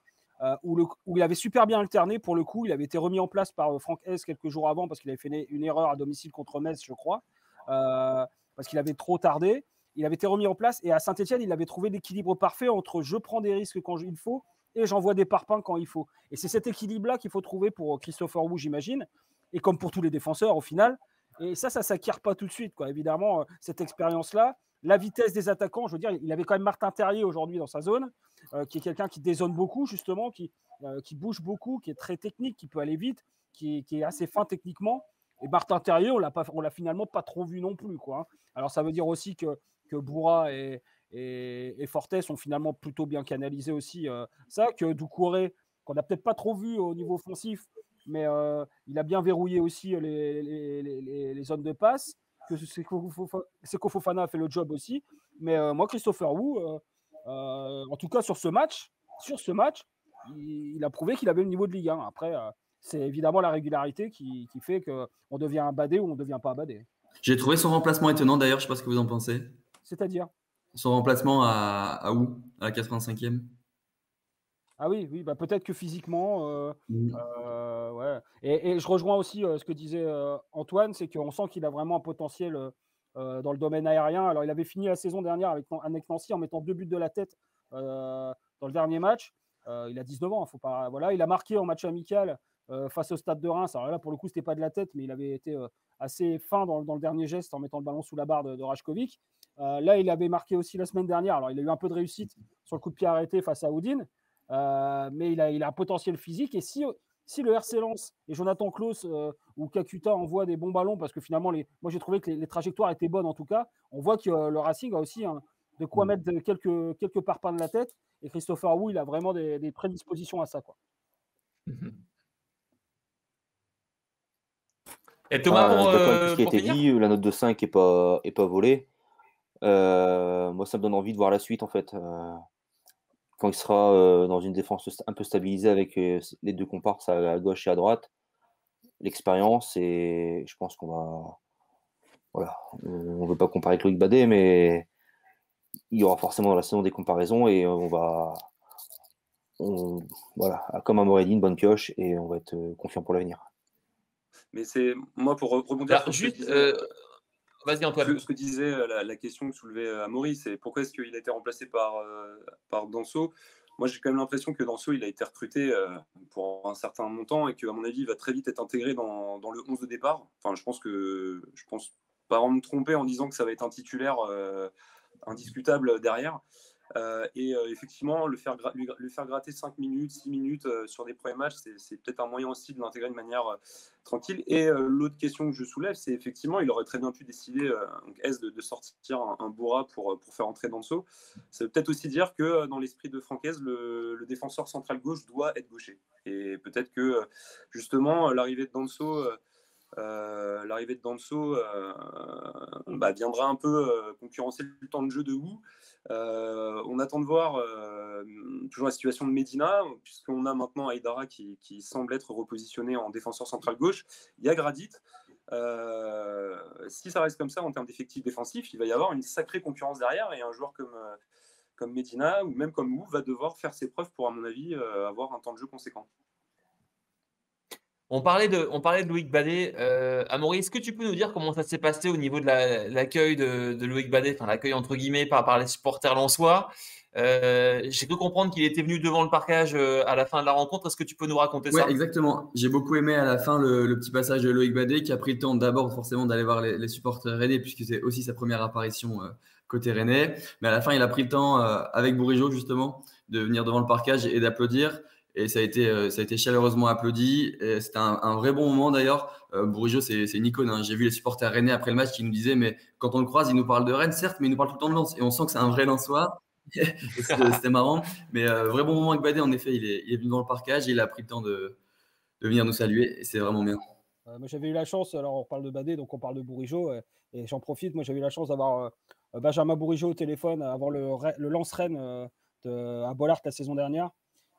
Où il avait super bien alterné pour le coup. Il avait été remis en place par Franck Hez quelques jours avant parce qu'il avait fait une erreur à domicile contre Metz, je crois, parce qu'il avait trop tardé. Il avait été remis en place et à Saint-Etienne, il avait trouvé l'équilibre parfait entre je prends des risques quand il faut et j'envoie des parpaings quand il faut. Et c'est cet équilibre-là qu'il faut trouver pour Christopher Wu, j'imagine, et comme pour tous les défenseurs au final. Et ça s'acquiert pas tout de suite, quoi. Évidemment, cette expérience-là, la vitesse des attaquants, je veux dire, il avait quand même Martin Terrier aujourd'hui dans sa zone, qui est quelqu'un qui dézone beaucoup, justement, qui bouge beaucoup, qui est très technique, qui peut aller vite, qui est assez fin techniquement. Et Martin Terrier, on l'a finalement pas trop vu non plus, quoi. Alors ça veut dire aussi que Boura et Fortes ont finalement plutôt bien canalisé aussi ça, que Doucouré, qu'on n'a peut-être pas trop vu au niveau offensif, mais il a bien verrouillé aussi les zones de passe, que Seko Fofana a fait le job aussi. Mais moi, Christopher Wu, en tout cas sur ce match, il a prouvé qu'il avait le niveau de Ligue 1. Après, c'est évidemment la régularité qui fait qu'on devient un badé ou on ne devient pas un badé. J'ai trouvé son remplacement étonnant d'ailleurs, je ne sais pas ce que vous en pensez. C'est-à-dire Son remplacement à Où, à la 85e. Ah oui, bah peut-être que physiquement, Mm. ouais. Et je rejoins aussi ce que disait Antoine, c'est qu'on sent qu'il a vraiment un potentiel dans le domaine aérien. Alors, il avait fini la saison dernière avec Nancy en mettant 2 buts de la tête dans le dernier match. Il a 19 ans, faut pas. Voilà, il a marqué en match amical face au Stade de Reims. Alors là, pour le coup, c'était pas de la tête, mais il avait été assez fin dans le dernier geste en mettant le ballon sous la barre de Rajkovic. Là, il avait marqué aussi la semaine dernière. Alors, il a eu un peu de réussite sur le coup de pied arrêté face à Oudin. Mais il a un potentiel physique. Et si le RC Lens et Jonathan Klaus ou Kakuta envoient des bons ballons, parce que finalement, moi j'ai trouvé que les trajectoires étaient bonnes en tout cas, on voit que le Racing a aussi de quoi mettre quelques parpaings de la tête. Et Christopher Wu, il a vraiment des prédispositions à ça, quoi. Et Thomas, D'accord avec tout ce qui a pour été finir. dit, la note de 5 est pas volée. Moi, ça me donne envie de voir la suite en fait. Quand il sera dans une défense un peu stabilisée avec les deux comparses à gauche et à droite, l'expérience, et je pense qu'on va. Voilà, on ne veut pas comparer avec Loïc Badet, mais il y aura forcément dans la saison des comparaisons et voilà, comme Amaury dit, une bonne pioche et on va être confiant pour l'avenir. Mais c'est moi pour rebondir Alors, sur ce que juste, disait, vas-y Antoine. ce que disait la question que soulevait Amaury, c'est pourquoi est-ce qu'il a été remplacé par Danso. Moi, j'ai quand même l'impression que Danso, il a été recruté pour un certain montant et qu'à mon avis, il va très vite être intégré dans le 11 de départ. Enfin, je pense pas me tromper en disant que ça va être un titulaire indiscutable derrière. Effectivement, lui faire gratter 5 minutes, 6 minutes sur des premiers matchs, c'est peut-être un moyen aussi de l'intégrer de manière tranquille. Et l'autre question que je soulève, c'est effectivement, il aurait très bien pu décider de sortir un Boura pour faire entrer Danso. Ça veut peut-être aussi dire que dans l'esprit de Franck Hez, le défenseur central gauche doit être gaucher. Et peut-être que justement, l'arrivée de Danso viendra un peu concurrencer le temps de jeu de Wu. On attend de voir toujours la situation de Medina, puisqu'on a maintenant Aïdara qui semble être repositionné en défenseur central gauche. Il y a Gradit. Si ça reste comme ça en termes d'effectifs défensifs, il va y avoir une sacrée concurrence derrière, et un joueur comme Medina ou même comme Wu va devoir faire ses preuves pour, à mon avis, avoir un temps de jeu conséquent. On parlait de Loïc Badet. Amaury, est-ce que tu peux nous dire comment ça s'est passé au niveau de l'accueil de Loïc Badet, enfin l'accueil entre guillemets par les supporters lensois? J'ai cru comprendre qu'il était venu devant le parquage à la fin de la rencontre. Est-ce que tu peux nous raconter Ouais, ça? exactement. J'ai beaucoup aimé à la fin le petit passage de Loïc Badet qui a pris le temps d'abord forcément d'aller voir les supporters rennais puisque c'est aussi sa première apparition côté rennais. Mais à la fin, il a pris le temps avec Bourigeaud justement de venir devant le parquage et d'applaudir. Et ça a été chaleureusement applaudi. Et c'était un vrai bon moment d'ailleurs. Bourigeaud, c'est une icône, hein. J'ai vu les supporters rennais après le match qui nous disaient, mais quand on le croise, il nous parle de Rennes, certes, mais il nous parle tout le temps de Lens. Et on sent que c'est un vrai Lensois. Et c'était marrant. Mais vrai bon moment avec Badet, en effet, il est venu dans le parquage et il a pris le temps de venir nous saluer. Et c'est vraiment bien. Moi, j'avais eu la chance, alors on parle de Badet, donc on parle de Bourigeaud, et j'en profite. Moi, j'avais eu la chance d'avoir Benjamin Bourigeaud au téléphone avant le Lens-Rennes à Bollaert la saison dernière.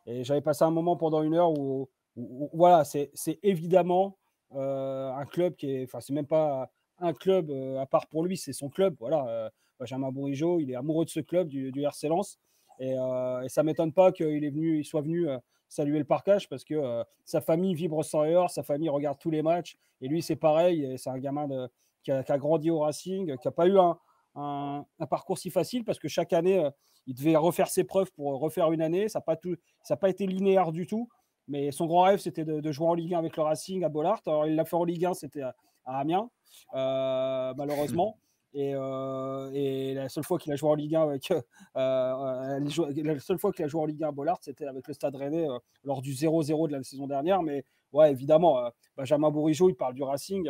Et j'avais passé un moment pendant une heure où voilà, c'est évidemment un club qui est, enfin, c'est même pas un club à part pour lui, c'est son club. Voilà, Benjamin Bourigeaud, il est amoureux de ce club, du RC Lens. Et ça ne m'étonne pas il soit venu saluer le parquage parce que sa famille vibre sans heure, sa famille regarde tous les matchs. Et lui, c'est pareil. Et c'est un gamin qui a grandi au Racing, qui n'a pas eu un parcours si facile parce que chaque année, il devait refaire ses preuves pour refaire une année. Ça n'a pas été linéaire du tout. Mais son grand rêve, c'était de jouer en Ligue 1 avec le Racing à Bollaert. Alors, il l'a fait en Ligue 1, c'était à Amiens, malheureusement. Et la seule fois qu'il a joué en Ligue 1 la seule fois qu'il a joué en Ligue 1 à Bollaert, c'était avec le Stade Rennais lors du 0-0 de la saison dernière. Mais ouais, évidemment, Benjamin Bourigeaud, il parle du Racing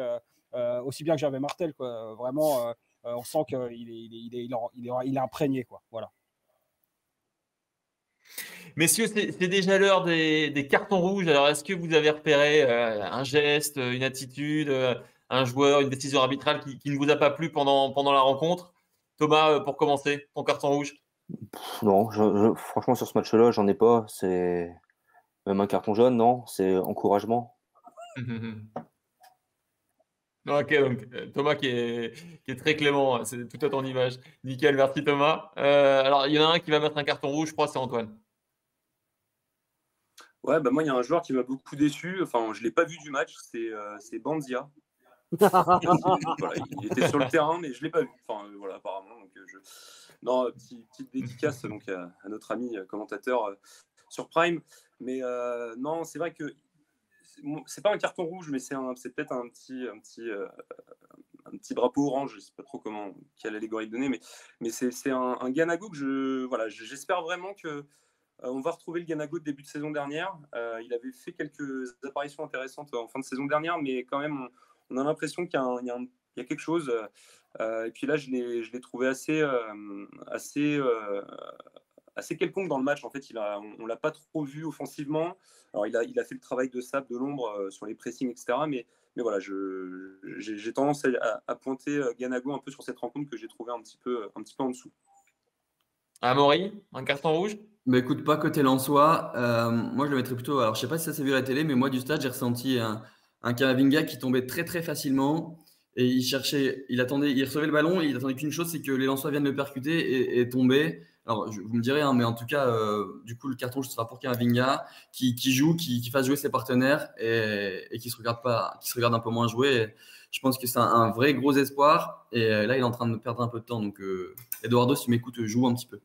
aussi bien que Gervais Martel, quoi. Vraiment, on sent qu'il est imprégné, quoi. Voilà. Messieurs, c'est déjà l'heure des cartons rouges. Alors, est-ce que vous avez repéré un geste, une attitude, un joueur, une décision arbitrale qui ne vous a pas plu pendant la rencontre? Thomas, pour commencer, ton carton rouge. Non, franchement, sur ce match-là, j'en ai pas. C'est même un carton jaune, non? C'est encouragement. Ok, donc Thomas qui est très clément, hein, c'est tout à ton image. Nickel, merci Thomas. Alors, il y en a un qui va mettre un carton rouge, je crois, c'est Antoine. Ouais, bah moi, il y a un joueur qui m'a beaucoup déçu. Enfin, je ne l'ai pas vu du match, c'est Bandia. Voilà, il était sur le terrain, mais je ne l'ai pas vu. Enfin, voilà, apparemment. Donc, non, petite dédicace donc, à notre ami commentateur sur Prime. Mais non, c'est vrai que c'est pas un carton rouge, mais c'est peut-être un petit drapeau orange. Je ne sais pas trop quelle allégorie donner, mais c'est un Ganago que j'espère vraiment que on va retrouver le Ganago de début de saison dernière. Il avait fait quelques apparitions intéressantes en fin de saison dernière, mais quand même, on a l'impression qu'il y a quelque chose. Et puis là, je l'ai trouvé assez quelconque dans le match. En fait, on l'a pas trop vu offensivement. Alors, il a fait le travail de sable de l'ombre sur les pressings, etc. Mais voilà, j'ai tendance à pointer Ganago un peu sur cette rencontre que j'ai trouvé un petit peu en dessous. Amaury, un carton rouge? Mais écoute, pas côté Lensois. Moi, je le mettrais plutôt. Alors, je sais pas si ça s'est vu à la télé, mais moi, du stade, j'ai ressenti un Camavinga qui tombait très, très facilement. Et il recevait le ballon, et il attendait qu'une chose, c'est que les Lensois viennent le percuter et tomber. Alors, vous me direz, hein, mais en tout cas, du coup, le carton rouge sera pour Camavinga qui joue, qui fasse jouer ses partenaires et qui se regarde un peu moins jouer. Et je pense que c'est un vrai gros espoir. Et là, il est en train de perdre un peu de temps. Donc, Eduardo, si tu m'écoutes, joue un petit peu.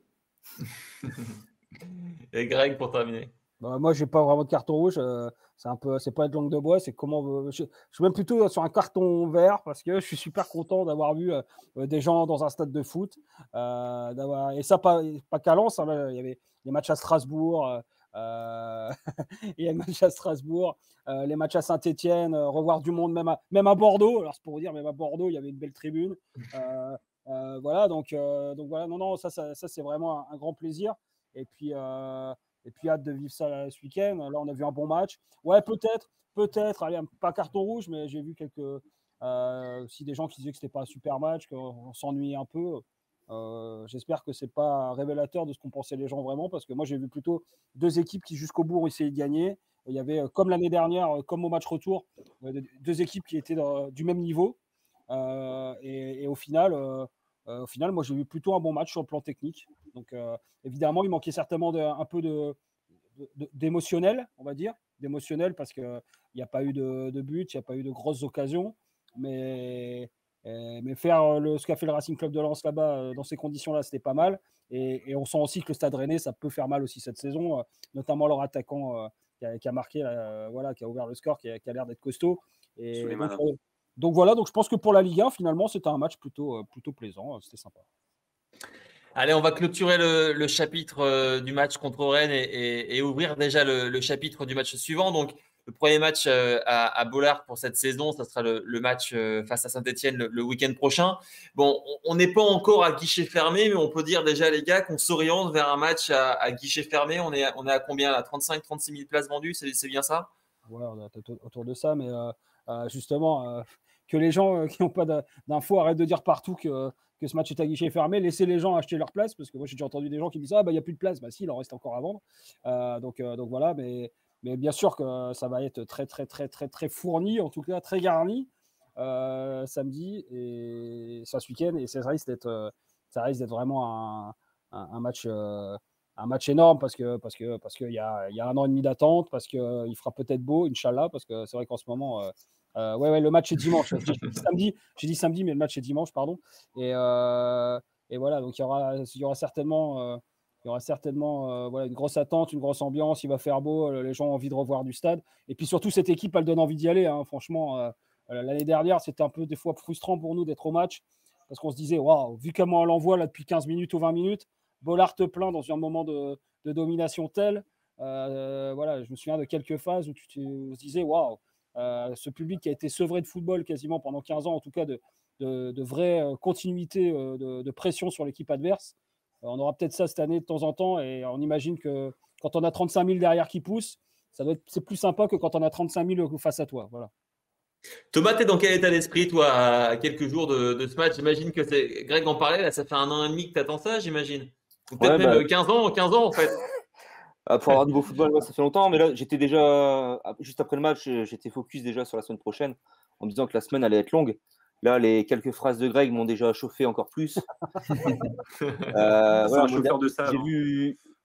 Et Greg, pour terminer. Moi, j'ai pas vraiment de carton rouge. C'est pas de langue de bois. C'est je suis même plutôt sur un carton vert parce que je suis super content d'avoir vu des gens dans un stade de foot. Et ça, pas qu'à Lens. Hein, là, il y avait les matchs à Strasbourg. Il y a les matchs à Strasbourg, les matchs à Saint-Étienne, revoir du monde, même à Bordeaux. Alors, c'est pour vous dire, même à Bordeaux, il y avait une belle tribune. Voilà, donc voilà, non, ça c'est vraiment un grand plaisir. Et puis hâte de vivre ça ce week-end. Là, on a vu un bon match. Ouais, peut-être, allez, pas carton rouge, mais j'ai vu aussi des gens qui disaient que c'était pas un super match, qu'on s'ennuyait un peu. J'espère que c'est pas révélateur de ce qu'ont pensé les gens vraiment, parce que moi j'ai vu plutôt deux équipes qui jusqu'au bout ont essayé de gagner. Il y avait, comme l'année dernière, comme au match retour, deux équipes qui étaient du même niveau. Et au final, moi j'ai vu plutôt un bon match sur le plan technique. Donc évidemment, il manquait certainement un peu de d'émotionnel, on va dire. D'émotionnel parce qu'il n'y a pas eu de but, il n'y a pas eu de grosses occasions. Mais faire ce qu'a fait le Racing Club de Lens là-bas, dans ces conditions-là, c'était pas mal. Et on sent aussi que le Stade Rennais, ça peut faire mal aussi cette saison, notamment leur attaquant qui a marqué, qui a ouvert le score, qui a l'air d'être costaud. Et donc voilà, donc je pense que pour la Ligue 1, finalement, c'était un match plutôt plaisant. C'était sympa. Allez, on va clôturer le chapitre du match contre Rennes et ouvrir déjà le chapitre du match suivant. Donc, le premier match à Bollaert pour cette saison, ça sera le match face à Saint-Etienne le week-end prochain. Bon, on n'est pas encore à guichet fermé, mais on peut dire déjà, les gars, qu'on s'oriente vers un match à guichet fermé. On est à combien là, 35-36 000 places vendues, c'est bien ça? Ouais, on est autour de ça, mais justement, que les gens qui n'ont pas d'infos arrêtent de dire partout que ce match est à guichet fermé, laissez les gens acheter leur place, parce que moi j'ai déjà entendu des gens qui me disent il n'y a plus de place. Si, il en reste encore à vendre. Donc voilà, mais bien sûr que ça va être très très très très très fourni, en tout cas très garni samedi et ce week-end, et ça risque d'être vraiment un match énorme parce qu'il y a 1 an et demi d'attente, parce qu'il fera peut-être beau, Inch'Allah, parce que c'est vrai qu'en ce moment le match est dimanche. J'ai dit samedi, mais le match est dimanche, pardon. Et voilà, donc il y aura certainement une grosse attente, une grosse ambiance. Il va faire beau, les gens ont envie de revoir du stade. Et puis surtout, cette équipe, elle donne envie d'y aller. Franchement, l'année dernière, c'était un peu des fois frustrant pour nous d'être au match, parce qu'on se disait, waouh, vu comment elle envoie là depuis 15 minutes ou 20 minutes, Bollaert plein dans un moment de domination tel. Voilà, je me souviens de quelques phases où tu te disais, waouh. Ce public qui a été sevré de football quasiment pendant 15 ans, en tout cas de vraie continuité de pression sur l'équipe adverse. On aura peut-être ça cette année de temps en temps, et on imagine que quand on a 35 000 derrière qui poussent, c'est plus sympa que quand on a 35 000 face à toi. Voilà. Thomas, tu es dans quel état d'esprit, toi, à quelques jours de ce match? J'imagine que Greg en parlait, là, ça fait 1 an et demi que tu attends ça, j'imagine. Ou peut-être même 15 ans en fait. Pour avoir du beau football, ça fait longtemps, mais là, j'étais déjà, juste après le match, j'étais focus déjà sur la semaine prochaine, en me disant que la semaine allait être longue. Là, les quelques phrases de Greg m'ont déjà chauffé encore plus.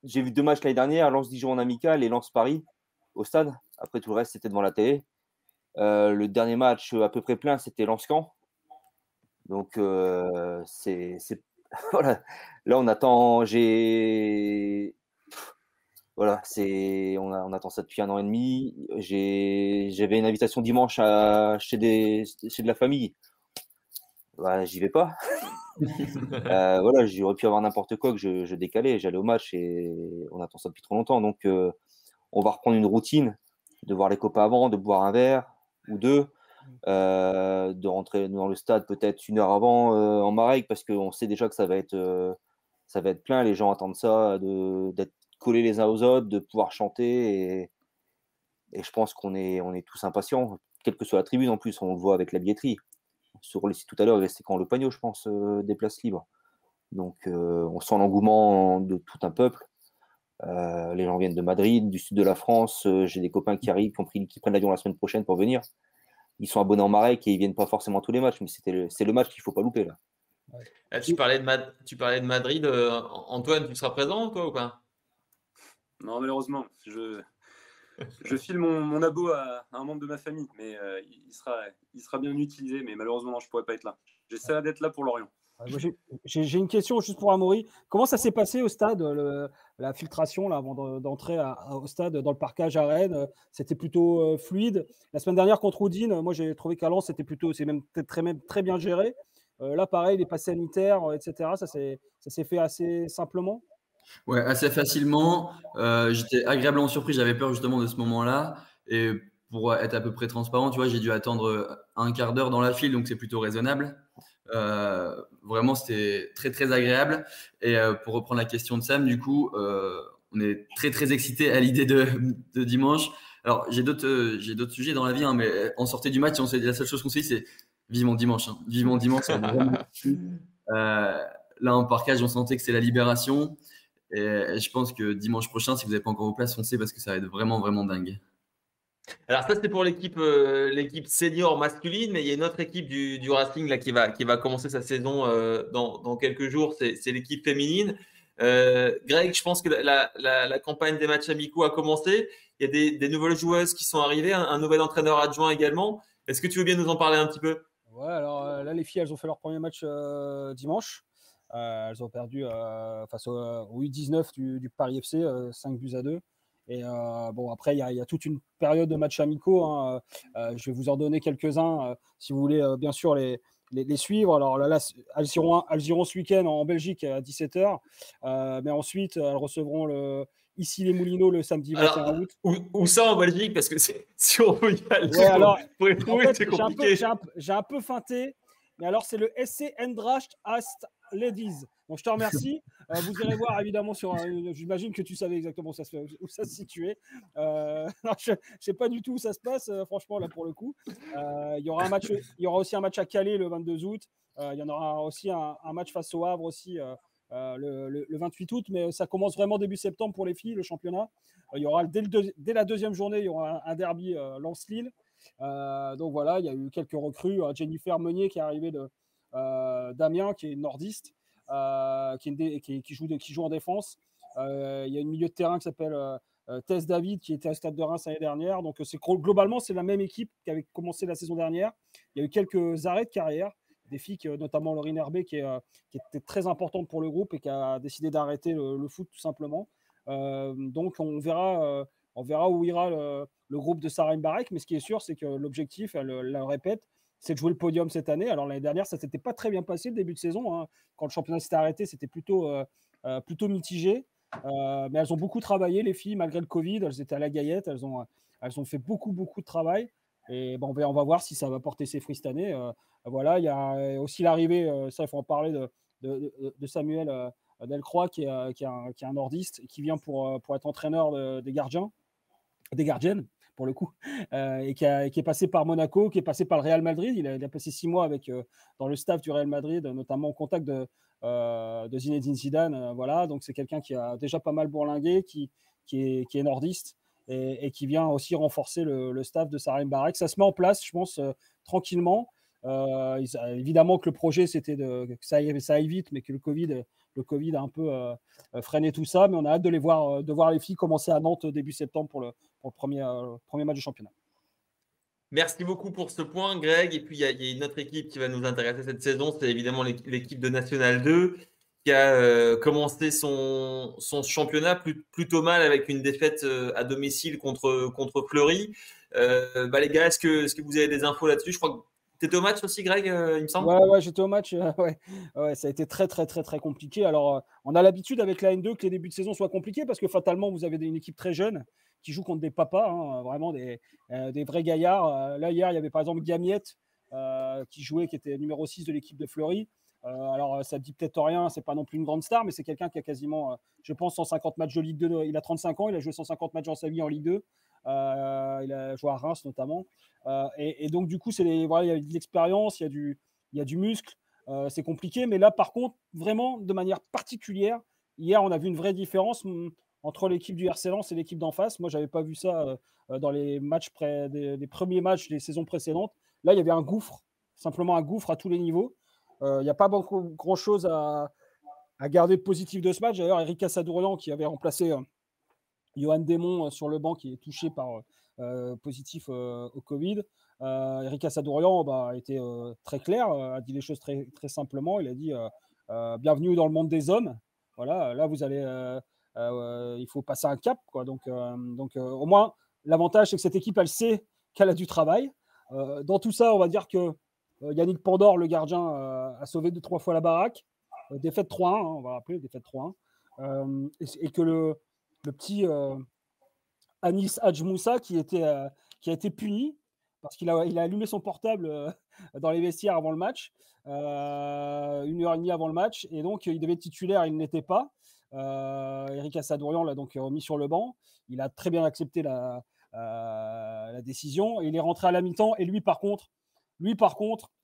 J'ai vu 2 matchs l'année dernière, Lens-Dijon en amical et Lens-Paris au stade. Après, tout le reste, c'était devant la télé. Le dernier match à peu près plein, c'était Lens-Caen. Donc, voilà. Là, on attend. Voilà, on attend ça depuis 1 an et demi. J'avais une invitation dimanche chez de la famille. Bah, j'y vais pas. Voilà, j'aurais pu avoir n'importe quoi que je décalais. J'allais au match et on attend ça depuis trop longtemps. Donc, on va reprendre une routine de voir les copains avant, de boire un verre ou 2, de rentrer dans le stade peut-être 1 heure avant en Marek, parce qu'on sait déjà que ça va être plein. Les gens attendent ça, d'être collés les uns aux autres, de pouvoir chanter, et je pense qu'on est tous impatients, quelle que soit la tribune. En plus, on le voit avec la billetterie. Sur le site tout à l'heure, il restait quand le Pagno, je pense, des places libres. Donc, on sent l'engouement de tout un peuple. Les gens viennent de Madrid, du sud de la France. J'ai des copains qui arrivent, qui prennent l'avion la semaine prochaine pour venir. Ils sont abonnés en Marek et ils viennent pas forcément à tous les matchs, mais c'est le match qu'il faut pas louper là. Là, tu parlais de Madrid. Antoine, tu seras présent, toi, ou pas? Non, malheureusement, je file mon abo à un membre de ma famille, mais il sera bien utilisé, mais malheureusement, non, je ne pourrais pas être là. J'essaierai d'être là pour Lorient. J'ai une question juste pour Amaury. Comment ça s'est passé au stade, la filtration là, avant d'entrer au stade, dans le parcage à Rennes? C'était plutôt fluide. La semaine dernière contre Udine, moi j'ai trouvé qu'à Lens, c'est même très bien géré. Là, pareil, les passes sanitaires, etc., ça s'est fait assez simplement. Ouais, assez facilement. J'étais agréablement surpris. J'avais peur justement de ce moment-là. Et pour être à peu près transparent, tu vois, j'ai dû attendre 1 quart d'heure dans la file, donc c'est plutôt raisonnable. Vraiment, c'était très très agréable. Et pour reprendre la question de Sam, du coup, on est très très excités à l'idée de dimanche. Alors, j'ai d'autres sujets dans la vie, hein, mais on sortait du match, la seule chose qu'on s'est dit, c'est vivement dimanche. Hein. Vivement dimanche. Là, en parkage, on sentait que c'est la libération. Et je pense que dimanche prochain, si vous n'avez pas encore vos places, foncez, parce que ça va être vraiment, vraiment dingue. Alors ça, c'est pour l'équipe senior masculine, mais il y a une autre équipe du Racing là, qui va commencer sa saison dans quelques jours, c'est l'équipe féminine. Greg, je pense que la campagne des matchs amicaux a commencé. Il y a des nouvelles joueuses qui sont arrivées, un nouvel entraîneur adjoint également. Est-ce que tu veux bien nous en parler un petit peu? Ouais, alors là, les filles, elles ont fait leur premier match dimanche. Elles ont perdu face au U19 du Paris FC, 5-2. Et bon, après, il y a toute une période de matchs amicaux. Hein. Je vais vous en donner quelques-uns si vous voulez, bien sûr, les suivre. Alors là, elles iront ce week-end en Belgique à 17h. Mais ensuite, elles recevront ici les Moulineaux le samedi 21 août. Où ça en Belgique? Parce que si on veut y aller, ouais, alors, pour les trouver, c'est compliqué. J'ai un peu feinté. Mais alors, c'est le SC Eindracht Ast Ladies. Donc, je te remercie. Vous irez voir, évidemment, j'imagine que tu savais exactement où ça se situait. Non, je ne sais pas du tout où ça se passe, franchement, là, pour le coup. Il y aura aussi un match à Calais le 22 août. Il y en aura aussi un match face au Havre aussi le 28 août. Mais ça commence vraiment début septembre pour les filles, le championnat. Il y aura, dès la deuxième journée, il y aura un derby Lens-Lille. Donc voilà, il y a eu quelques recrues. Jennifer Meunier qui est arrivée d'Amiens, qui est nordiste, qui joue en défense. Il y a une milieu de terrain qui s'appelle Tess David, qui était à Stade de Reims l'année dernière. Donc globalement, c'est la même équipe qui avait commencé la saison dernière. Il y a eu quelques arrêts de carrière, des filles, notamment Laurine Herbé, qui était très importante pour le groupe et qui a décidé d'arrêter le foot tout simplement. Donc on verra où ira le groupe de Sarah Mbarek, mais ce qui est sûr, c'est que l'objectif, elle le répète, c'est de jouer le podium cette année. Alors l'année dernière, ça ne s'était pas très bien passé le début de saison. Hein. Quand le championnat s'était arrêté, c'était plutôt mitigé. Mais elles ont beaucoup travaillé, les filles, malgré le Covid. Elles étaient à la Gaillette, elles ont fait beaucoup de travail. Et bon, on va voir si ça va porter ses fruits cette année. Voilà, il y a aussi l'arrivée, ça il faut en parler, de Samuel Delcroix, qui est un nordiste, qui vient pour être entraîneur des gardiennes, pour le coup, et qui est passé par Monaco, qui est passé par le Real Madrid. Il a passé 6 mois dans le staff du Real Madrid, notamment au contact de Zinedine Zidane. Voilà, donc c'est quelqu'un qui a déjà pas mal bourlingué, qui est nordiste et qui vient aussi renforcer le staff de Sarah Mbarek. Ça se met en place, je pense, tranquillement. Évidemment que le projet, c'était que ça aille vite, mais que le Covid a un peu freiné tout ça. Mais on a hâte de voir les filles commencer à Nantes début septembre pour le premier match du championnat. Merci beaucoup pour ce point, Greg. Et puis, il y a une autre équipe qui va nous intéresser cette saison. C'est évidemment l'équipe de National 2 qui a commencé son championnat plutôt mal avec une défaite à domicile contre Fleury. Les gars, est-ce que vous avez des infos là-dessus? Je crois que tu étais au match aussi, Greg, il me semble. Ouais, j'étais au match. Ouais, ça a été très compliqué. Alors, on a l'habitude avec la N2 que les débuts de saison soient compliqués parce que fatalement, vous avez une équipe très jeune qui joue contre des papas, hein, vraiment des vrais gaillards. Là, hier, il y avait par exemple Gamiette qui était numéro 6 de l'équipe de Fleury. Alors, ça ne dit peut-être rien, c'est pas non plus une grande star, mais c'est quelqu'un qui a quasiment, je pense, 150 matchs de Ligue 2. Il a 35 ans, il a joué 150 matchs dans sa vie en Ligue 2. Il a joué à Reims notamment. Et donc, du coup, il y a de l'expérience, il y a du muscle. C'est compliqué, mais là, par contre, vraiment, de manière particulière, hier, on a vu une vraie différence entre l'équipe du RC Lens et l'équipe d'en face. Moi, je n'avais pas vu ça dans les matchs des premiers matchs des saisons précédentes. Là, il y avait un gouffre, simplement un gouffre à tous les niveaux. Il n'y a pas grand-chose à garder de positif de ce match. D'ailleurs, Erika Sadourian, qui avait remplacé Johan Desmond sur le banc, qui est touché par positif au Covid. Erika Sadourian a été très clair, a dit les choses très, très simplement. Il a dit bienvenue dans le monde des hommes. Voilà, là, vous allez, il faut passer un cap, quoi. Donc au moins, l'avantage, c'est que cette équipe, elle sait qu'elle a du travail. Dans tout ça, on va dire que Yannick Pandore, le gardien, a sauvé 2-3 fois la baraque. Défaite 3-1, hein, on va rappeler, défaite 3-1. Et que le petit Anis Hadjmoussa qui a été puni parce qu'il a allumé son portable dans les vestiaires avant le match, 1h30 avant le match, et donc il devait être titulaire, il ne l'était pas. Erika Sadourian l'a donc remis sur le banc. Il a très bien accepté la décision. Il est rentré à la mi-temps, et lui par contre,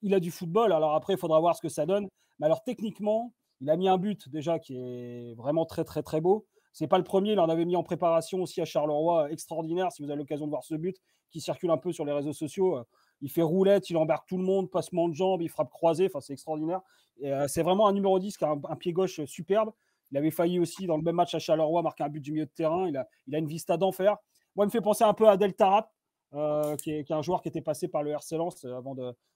il a du football. Alors après, il faudra voir ce que ça donne. Mais alors techniquement, il a mis un but déjà qui est vraiment très très très beau. C'est pas le premier, il en avait mis en préparation aussi à Charleroi, extraordinaire. Si vous avez l'occasion de voir ce but qui circule un peu sur les réseaux sociaux, il fait roulette, il embarque tout le monde, passement de jambes, il frappe croisé, enfin c'est extraordinaire. Et, c'est vraiment un numéro 10 qui a un pied gauche superbe, Il avait failli aussi, dans le même match à Charleroi, marquer un but du milieu de terrain. Il a une vista d'enfer. Moi, il me fait penser un peu à Del Tarap, qui est un joueur qui était passé par le RC Lens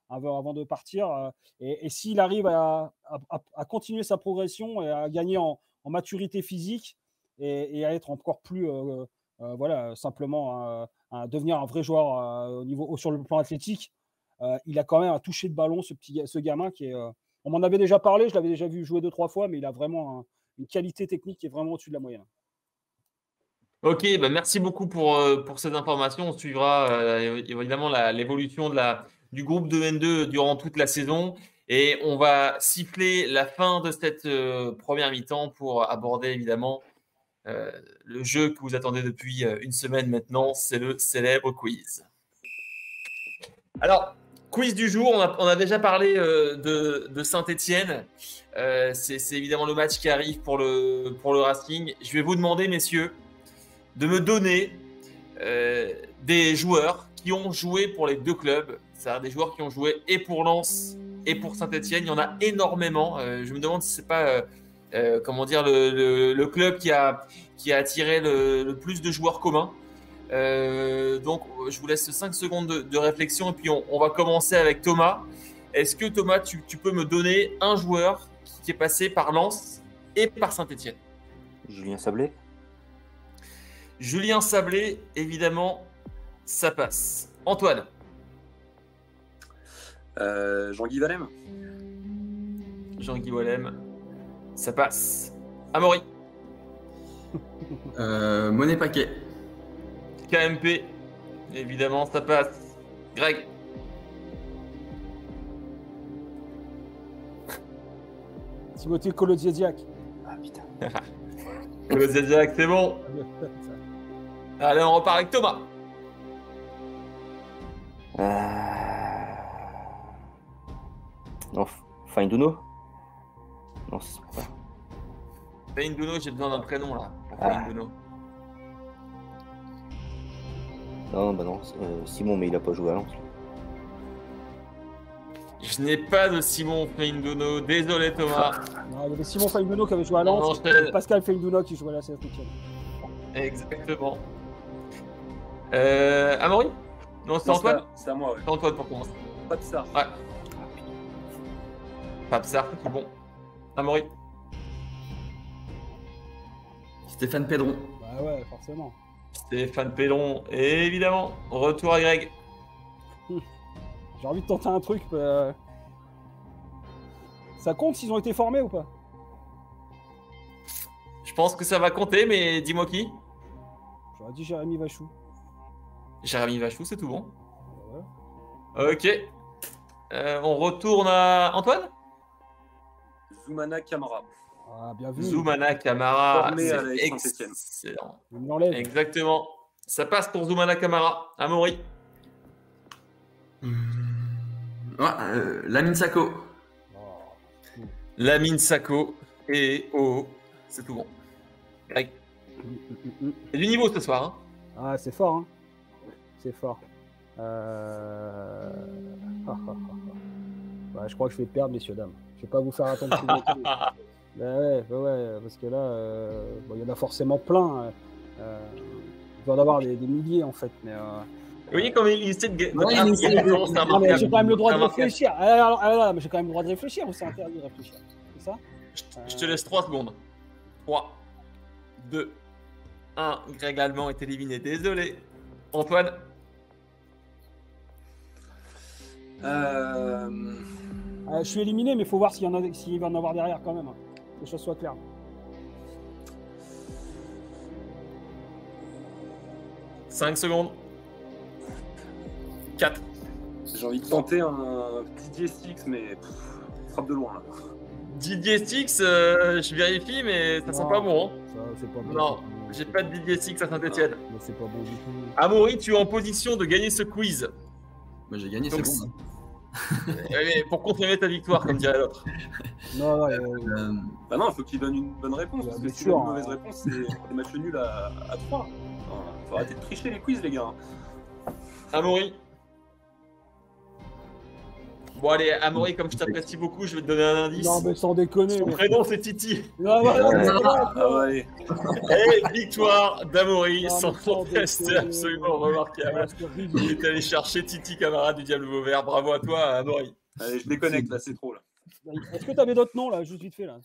avant de partir. Et s'il arrive à continuer sa progression et à gagner en maturité physique et à être encore plus, simplement à devenir un vrai joueur sur le plan athlétique, il a quand même un toucher de ballon, ce gamin qui est. On m'en avait déjà parlé, je l'avais déjà vu jouer 2-3 fois, mais il a vraiment une qualité technique qui est vraiment au-dessus de la moyenne. Ok, bah merci beaucoup pour ces informations. On suivra évidemment l'évolution du groupe de N2 durant toute la saison. Et on va siffler la fin de cette première mi-temps pour aborder évidemment le jeu que vous attendez depuis une semaine maintenant. C'est le célèbre quiz. Alors, quiz du jour, on a déjà parlé de Saint-Étienne. C'est évidemment le match qui arrive pour le Racing. Je vais vous demander, messieurs, de me donner des joueurs qui ont joué pour les deux clubs, c'est-à-dire des joueurs qui ont joué et pour Lens et pour Saint-Étienne. Il y en a énormément. Je me demande si c'est pas le club qui a attiré le plus de joueurs communs. Donc, je vous laisse 5 secondes de réflexion et puis on va commencer avec Thomas. Est-ce que Thomas, tu peux me donner un joueur qui est passé par Lens et par Saint-Étienne? Julien Sablé. Julien Sablé, évidemment, ça passe. Antoine. Jean-Guy Valem. Jean-Guy Valem, ça passe. Amaury. Monet Paquet. KMP, évidemment, ça passe. Greg. Timothée Kolodziejczak. Ah putain. Kolodziejczak, c'est bon. Allez, on repart avec Thomas. Non, Fainduno. Non, c'est pas. Fainduno, j'ai besoin d'un prénom là. Fainduno. Non, bah non, Simon, mais il a pas joué à Lens. Je n'ai pas de Simon Fainduno, désolé Thomas. Non, il y avait Simon Fainduno qui avait joué à Lens, et Pascal Fainduno qui jouait à la Saint-Étienne. Exactement. Amaury? Non, c'est Antoine? C'est à moi, ouais. C'est Antoine pour commencer. Papsar. Ouais. Papsar, c'est bon. Amaury? Stéphane Pedron. Bah ouais, forcément. Stéphane Pedron, évidemment. Retour à Greg. J'ai envie de tenter un truc. Ça compte s'ils ont été formés ou pas? Je pense que ça va compter, mais dis-moi qui? J'aurais dit Jérémy Vachou. Jérémy Vachou, c'est tout bon. Ouais. Ok. On retourne à Antoine? Zoumana Camara. Ah, bien vu. Zoumana Camara. Formé à la C'est Saint-Étienne. excellent. Il me l'enlève. Exactement. Ça passe pour Zoumana Camara. Amaury? Lamine Sako. Oh. Lamine Sako. Et c'est tout bon. Greg. Il y a du niveau ce soir. Hein. Ah, c'est fort, hein. C'est fort. Ouais, je crois que je vais perdre, messieurs, dames. Je vais pas vous faire attendre plus longtemps. Ouais, parce que là, il y en a forcément plein. Il doit y en avoir des milliers, en fait. Mais, Vous voyez comme il essaie de non, mais j'ai quand même le droit de réfléchir. Mais j'ai quand même le droit de réfléchir ou c'est interdit de réfléchir? C'est ça? Je te laisse 3 secondes. 3, 2, 1. Greg Allemand est éliminé. Désolé. Antoine? Je suis éliminé, mais il faut voir s'il va y en avoir derrière quand même. Hein. Que les choses soient claires. « 5 secondes. 4. J'ai envie de tenter un Didier Six, mais frappe de loin là. Didier Six, je vérifie, mais ça sent pas bon. Hein. Ça, c'est pas bon. Non, j'ai pas de Didier Six à Saint-Étienne. Mais c'est pas bon du tout. Amaury, tu es en position de gagner ce quiz. Bah, j'ai gagné, Donc, c'est bon. Pour confirmer ta victoire, comme dirait l'autre. Non, Bah non, il faut qu'il donne une bonne réponse. Parce que si sûr, une mauvaise réponse, c'est des matchs nuls à 3. Faut arrêter de tricher les quiz, les gars. Amaury? Bon, allez, Amaury, comme je t'apprécie beaucoup, je vais te donner un indice. Non, mais sans déconner. Son prénom, c'est Titi. Ah, ouais. Et victoire d'Amaury, Non, sans mais sans conteste, déconner. absolument remarquable. Il est allé chercher Titi Camara du Diable Vauvert. Bravo à toi, Amaury. Allez, je déconnecte, là, c'est trop, là. Est-ce que tu avais d'autres noms, là, juste vite fait, là?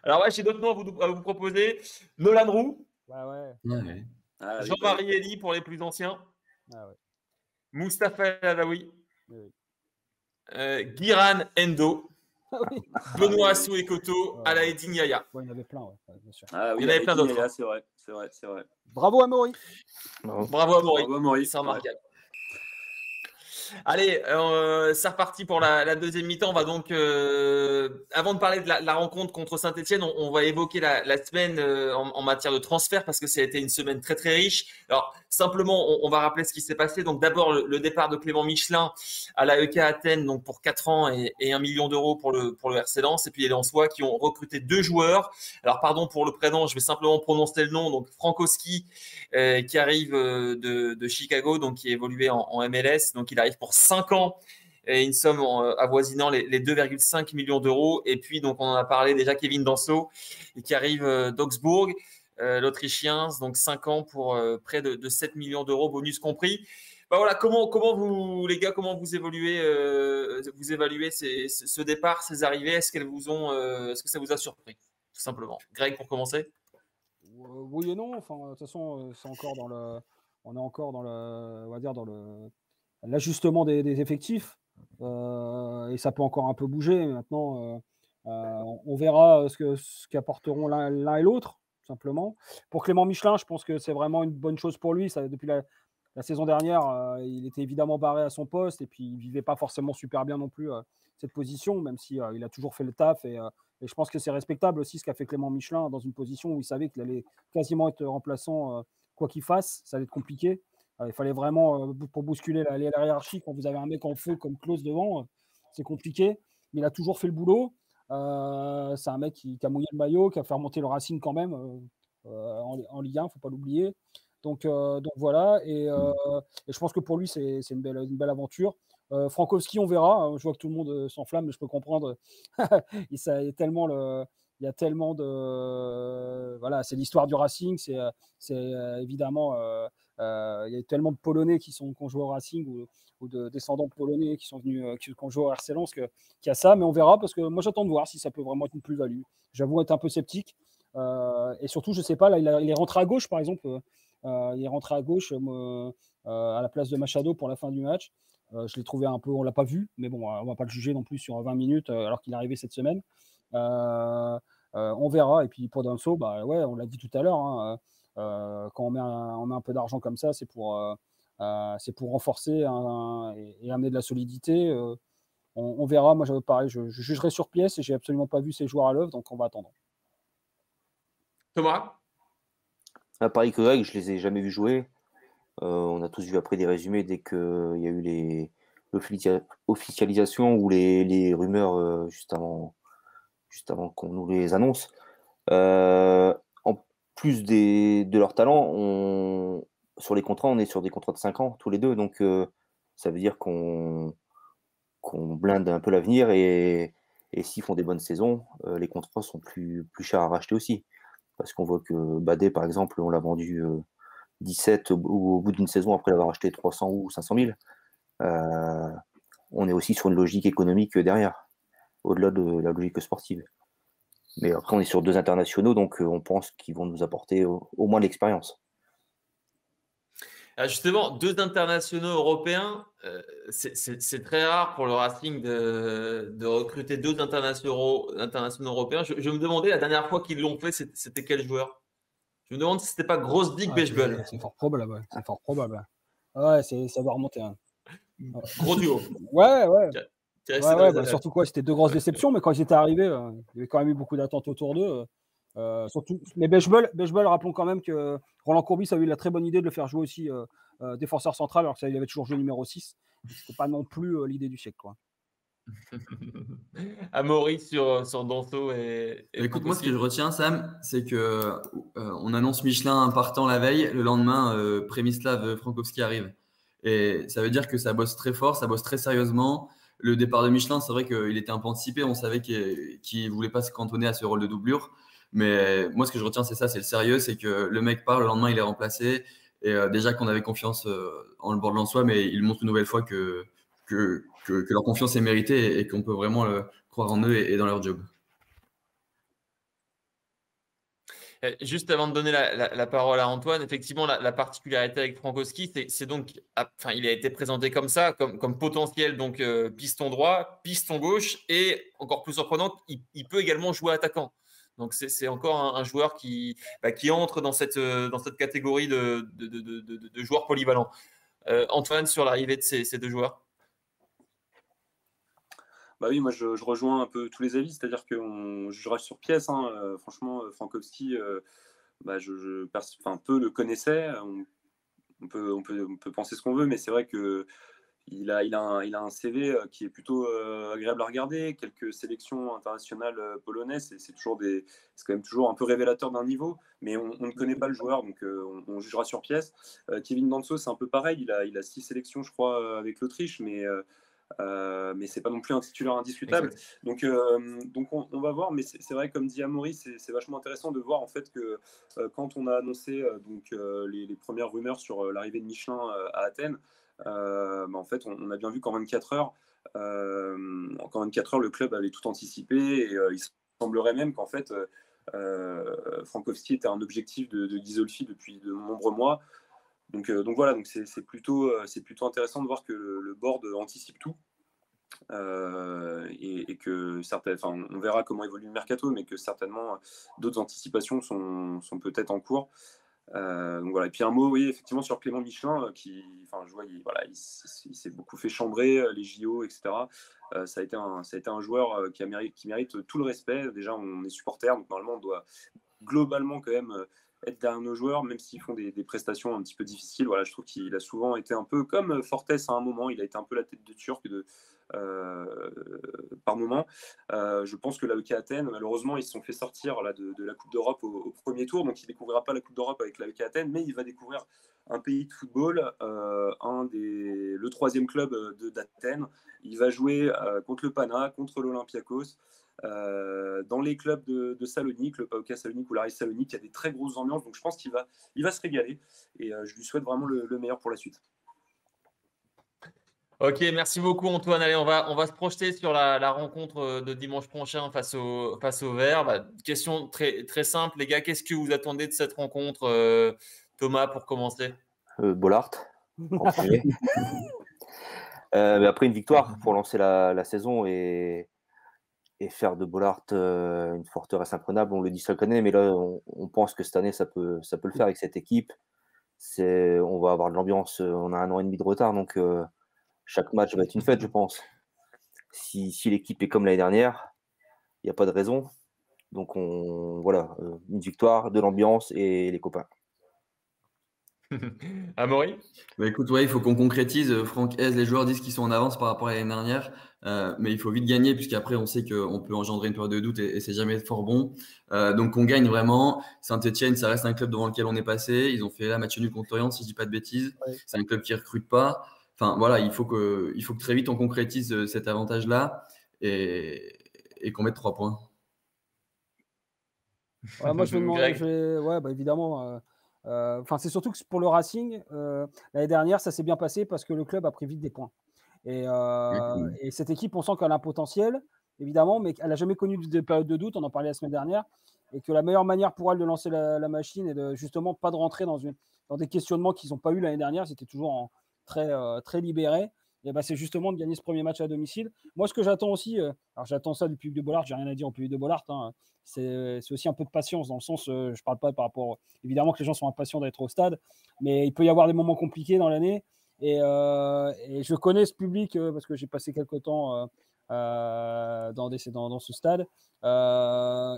Alors, ouais, j'ai d'autres noms à vous proposer. Nolan Roux, Ouais. Ah, Jean-Marie Elie pour les plus anciens, Ah ouais. Moustapha El Adaoui, Oui. Guiran Endo, Ah oui. Benoît Assou et Koto, Ouais. Alaeddin Yaya. Ouais, il y en avait plein, ouais, bien sûr. Ah oui, Il y en avait plein d'autres, Yaya, hein. c'est vrai. Bravo, Amaury. Bravo Amaury. Bravo, Amaury. C'est remarquable. Allez, c'est reparti pour la deuxième mi-temps. On va donc, avant de parler de la rencontre contre Saint-Etienne, on va évoquer la semaine en matière de transfert parce que ça a été une semaine très très riche. Alors simplement, on va rappeler ce qui s'est passé. Donc d'abord le départ de Clément Michelin à l'AEK Athènes, donc pour 4 ans et 1 million d'euros pour le RC Lens, et puis les Lensois qui ont recruté 2 joueurs. Alors pardon pour le prénom, je vais simplement prononcer le nom. Donc Frankowski qui arrive de Chicago, donc qui évoluait en MLS, donc il arrive pour 5 ans et une somme avoisinant les 2,5 millions d'euros. Et puis, donc, on en a parlé déjà, Kevin Danso, qui arrive d'Augsbourg, l'Autrichien, donc 5 ans pour près de 7 millions d'euros, bonus compris. Bah voilà, comment vous, les gars, comment vous évaluez ce départ, ces arrivées? Est-ce que ça vous a surpris, tout simplement? Greg, pour commencer. Oui et non. Enfin, de toute façon, on est encore dans le, on va dire, dans l'ajustement des effectifs, et ça peut encore un peu bouger. Maintenant, on verra ce qu'apporteront l'un et l'autre, simplement. Pour Clément Michelin, je pense que c'est vraiment une bonne chose pour lui. Depuis la saison dernière, il était évidemment barré à son poste et puis il vivait pas forcément super bien non plus cette position, même si il a toujours fait le taf, et je pense que c'est respectable aussi ce qu'a fait Clément Michelin dans une position où il savait qu'il allait quasiment être remplaçant quoi qu'il fasse. Ça allait être compliqué. Il fallait vraiment, pour bousculer la hiérarchie, quand vous avez un mec en feu comme Klose devant, c'est compliqué. Mais il a toujours fait le boulot. C'est un mec qui a mouillé le maillot, qui a fait remonter le Racing quand même en Ligue 1, il ne faut pas l'oublier. Donc voilà. Et je pense que pour lui, c'est une belle aventure. Frankowski, on verra. Je vois que tout le monde s'enflamme, mais je peux comprendre. Il y a tellement de. Voilà, c'est l'histoire du Racing. C'est évidemment. Il y a tellement de Polonais qui ont joué au Racing ou de descendants de Polonais qui sont venus, qui ont joué au RC Lens qu'il y a ça, mais on verra parce que moi j'attends de voir si ça peut vraiment être une plus-value. J'avoue être un peu sceptique, et surtout je sais pas, là il est rentré à gauche par exemple, il est rentré à gauche à la place de Machado pour la fin du match. Je l'ai trouvé un peu, on l'a pas vu, mais bon, on va pas le juger non plus sur 20 minutes alors qu'il est arrivé cette semaine. On verra. Et puis pour Danso, bah ouais, on l'a dit tout à l'heure, hein, quand on met un peu d'argent comme ça, c'est pour renforcer et amener de la solidité. On verra. Moi, pareil, je jugerai sur pièce et j'ai absolument pas vu ces joueurs à l'œuvre, donc on va attendre. Thomas? Pareil que Greg, je les ai jamais vus jouer. On a tous vu après des résumés dès qu'il y a eu l'officialisation ou les rumeurs juste avant qu'on nous les annonce. En plus de leur talent, sur les contrats, on est sur des contrats de 5 ans tous les deux, donc ça veut dire qu'on blinde un peu l'avenir, et s'ils font des bonnes saisons, les contrats sont plus chers à racheter aussi, parce qu'on voit que Badé, par exemple, on l'a vendu 17 au bout d'une saison après l'avoir acheté 300 ou 500 000. On est aussi sur une logique économique derrière, au-delà de la logique sportive. Mais après, on est sur 2 internationaux, donc on pense qu'ils vont nous apporter au moins de l'expérience. Justement, 2 internationaux européens, c'est très rare pour le Racing de recruter 2 internationaux européens. Je me demandais, la dernière fois qu'ils l'ont fait, c'était quel joueur? Je me demande si c'était pas Grosdick Bechbel. C'est fort probable. Ouais. C'est fort probable. Ouais, ça va remonter. Hein. Gros duo. Ouais. Bah, surtout quoi, c'était 2 grosses déceptions, mais quand ils étaient arrivés, il y avait quand même eu beaucoup d'attentes autour d'eux. Surtout, mais Bechbel, rappelons quand même que Roland Courbis a eu la très bonne idée de le faire jouer aussi défenseur central, alors qu'il avait toujours joué numéro 6. C'était pas non plus l'idée du siècle, quoi. Amaury sur Danso et écoute, moi ce que je retiens, Sam, c'est que on annonce Michelin partant la veille, le lendemain Przemysław Frankowski arrive, et ça veut dire que ça bosse très fort, ça bosse très sérieusement. le départ de Michelin, c'est vrai qu'il était un peu anticipé. On savait qu'il ne voulait pas se cantonner à ce rôle de doublure. Mais moi, ce que je retiens, c'est ça, c'est le sérieux. C'est que le mec part, le lendemain, il est remplacé. Et déjà qu'on avait confiance en le Bordelançois, mais il montre une nouvelle fois que leur confiance est méritée et qu'on peut vraiment croire en eux et dans leur job. Juste avant de donner la parole à Antoine, effectivement, la particularité avec Frankowski, c'est donc, enfin, il a été présenté comme ça, comme potentiel, donc piston droit, piston gauche, et encore plus surprenant, il peut également jouer attaquant. Donc c'est encore un joueur qui entre dans cette catégorie de joueurs polyvalents. Antoine, sur l'arrivée de ces deux joueurs. Bah oui, moi je rejoins un peu tous les avis, c'est-à-dire qu'on jugera sur pièce. Hein. Franchement, Frankowski, peu le connaissait. On peut penser ce qu'on veut, mais c'est vrai que il a un CV qui est plutôt agréable à regarder. Quelques sélections internationales polonaises, c'est quand même toujours un peu révélateur d'un niveau, mais on ne connaît pas le joueur, donc on jugera sur pièce. Kevin Danso, c'est un peu pareil. Il a 6 sélections, je crois, avec l'Autriche, mais c'est pas non plus un titulaire indiscutable. Exact. Donc on va voir, mais c'est vrai, comme dit Amaury, c'est vachement intéressant de voir en fait que quand on a annoncé les premières rumeurs sur l'arrivée de Michelin à Athènes, en fait on a bien vu qu'en 24 heures, le club avait tout anticipé et il semblerait même qu'en fait Frankowski était un objectif de Ghisolfi depuis de nombreux mois. Donc voilà, c'est plutôt intéressant de voir que le board anticipe tout et que on verra comment évolue le mercato, mais que certainement d'autres anticipations sont peut-être en cours. Donc voilà. Et puis un mot, oui, effectivement, sur Clément Michelin, je vois, il s'est beaucoup fait chambrer, les JO, etc. Ça a été un joueur qui mérite tout le respect. Déjà, on est supporter, donc normalement, on doit globalement quand même être derrière nos joueurs, même s'ils font des prestations un petit peu difficiles. Voilà, je trouve qu'il a souvent été un peu comme Fortes à un moment. Il a été un peu la tête de Turc par moment. Je pense que l'AEK Athènes, malheureusement, ils se sont fait sortir là, de la Coupe d'Europe au premier tour, donc il ne découvrira pas la Coupe d'Europe avec l'AEK Athènes, mais il va découvrir un pays de football, le 3e club d'Athènes. Il va jouer contre le Pana, contre l'Olympiakos. Dans les clubs de Salonique, le PAOK Salonique ou l'Aris Salonique, il y a des très grosses ambiances, donc je pense qu'il va se régaler et je lui souhaite vraiment le meilleur pour la suite. Ok, merci beaucoup Antoine. Allez, on va se projeter sur la rencontre de dimanche prochain face au Vert. Question très, très simple, les gars, qu'est-ce que vous attendez de cette rencontre, Thomas, pour commencer? Bollaert. Mais après une victoire pour lancer la saison et faire de Bollaert une forteresse imprenable. On le dit chaque année, mais là on pense que cette année ça peut le faire avec cette équipe. On va avoir de l'ambiance, on a 1 an et demi de retard, donc chaque match va être une fête, je pense. Si l'équipe est comme l'année dernière, il n'y a pas de raison. Donc voilà, une victoire, de l'ambiance et les copains. Amaury? Écoute, ouais, il faut qu'on concrétise. Franck Hez, les joueurs disent qu'ils sont en avance par rapport à l'année dernière, mais il faut vite gagner puisqu'après on sait qu'on peut engendrer une période de doute et c'est jamais fort bon. Donc on gagne vraiment. Saint-Etienne, ça reste un club devant lequel on est passé. Ils ont fait là match nul contre Lorient, si je dis pas de bêtises. Ouais. C'est un club qui recrute pas. Enfin voilà, il faut que très vite on concrétise cet avantage-là et qu'on mette 3 points. Ouais, moi je vais demander, évidemment. C'est surtout que pour le Racing, l'année dernière, ça s'est bien passé parce que le club a pris vite des points. Et cette équipe, on sent qu'elle a un potentiel, évidemment, mais elle n'a jamais connu de période de doute. On en parlait la semaine dernière. Et que la meilleure manière pour elle de lancer la machine est de justement pas de rentrer dans des questionnements qu'ils n'ont pas eu l'année dernière. C'était toujours très libéré. Et c'est justement de gagner ce premier match à domicile. Moi, ce que j'attends aussi, alors j'attends ça du public de Bollaert, j'ai rien à dire au public de Bollaert, hein, c'est aussi un peu de patience, dans le sens, je parle pas par rapport, évidemment que les gens sont impatients d'être au stade, mais il peut y avoir des moments compliqués dans l'année, et je connais ce public parce que j'ai passé quelques temps dans ce stade.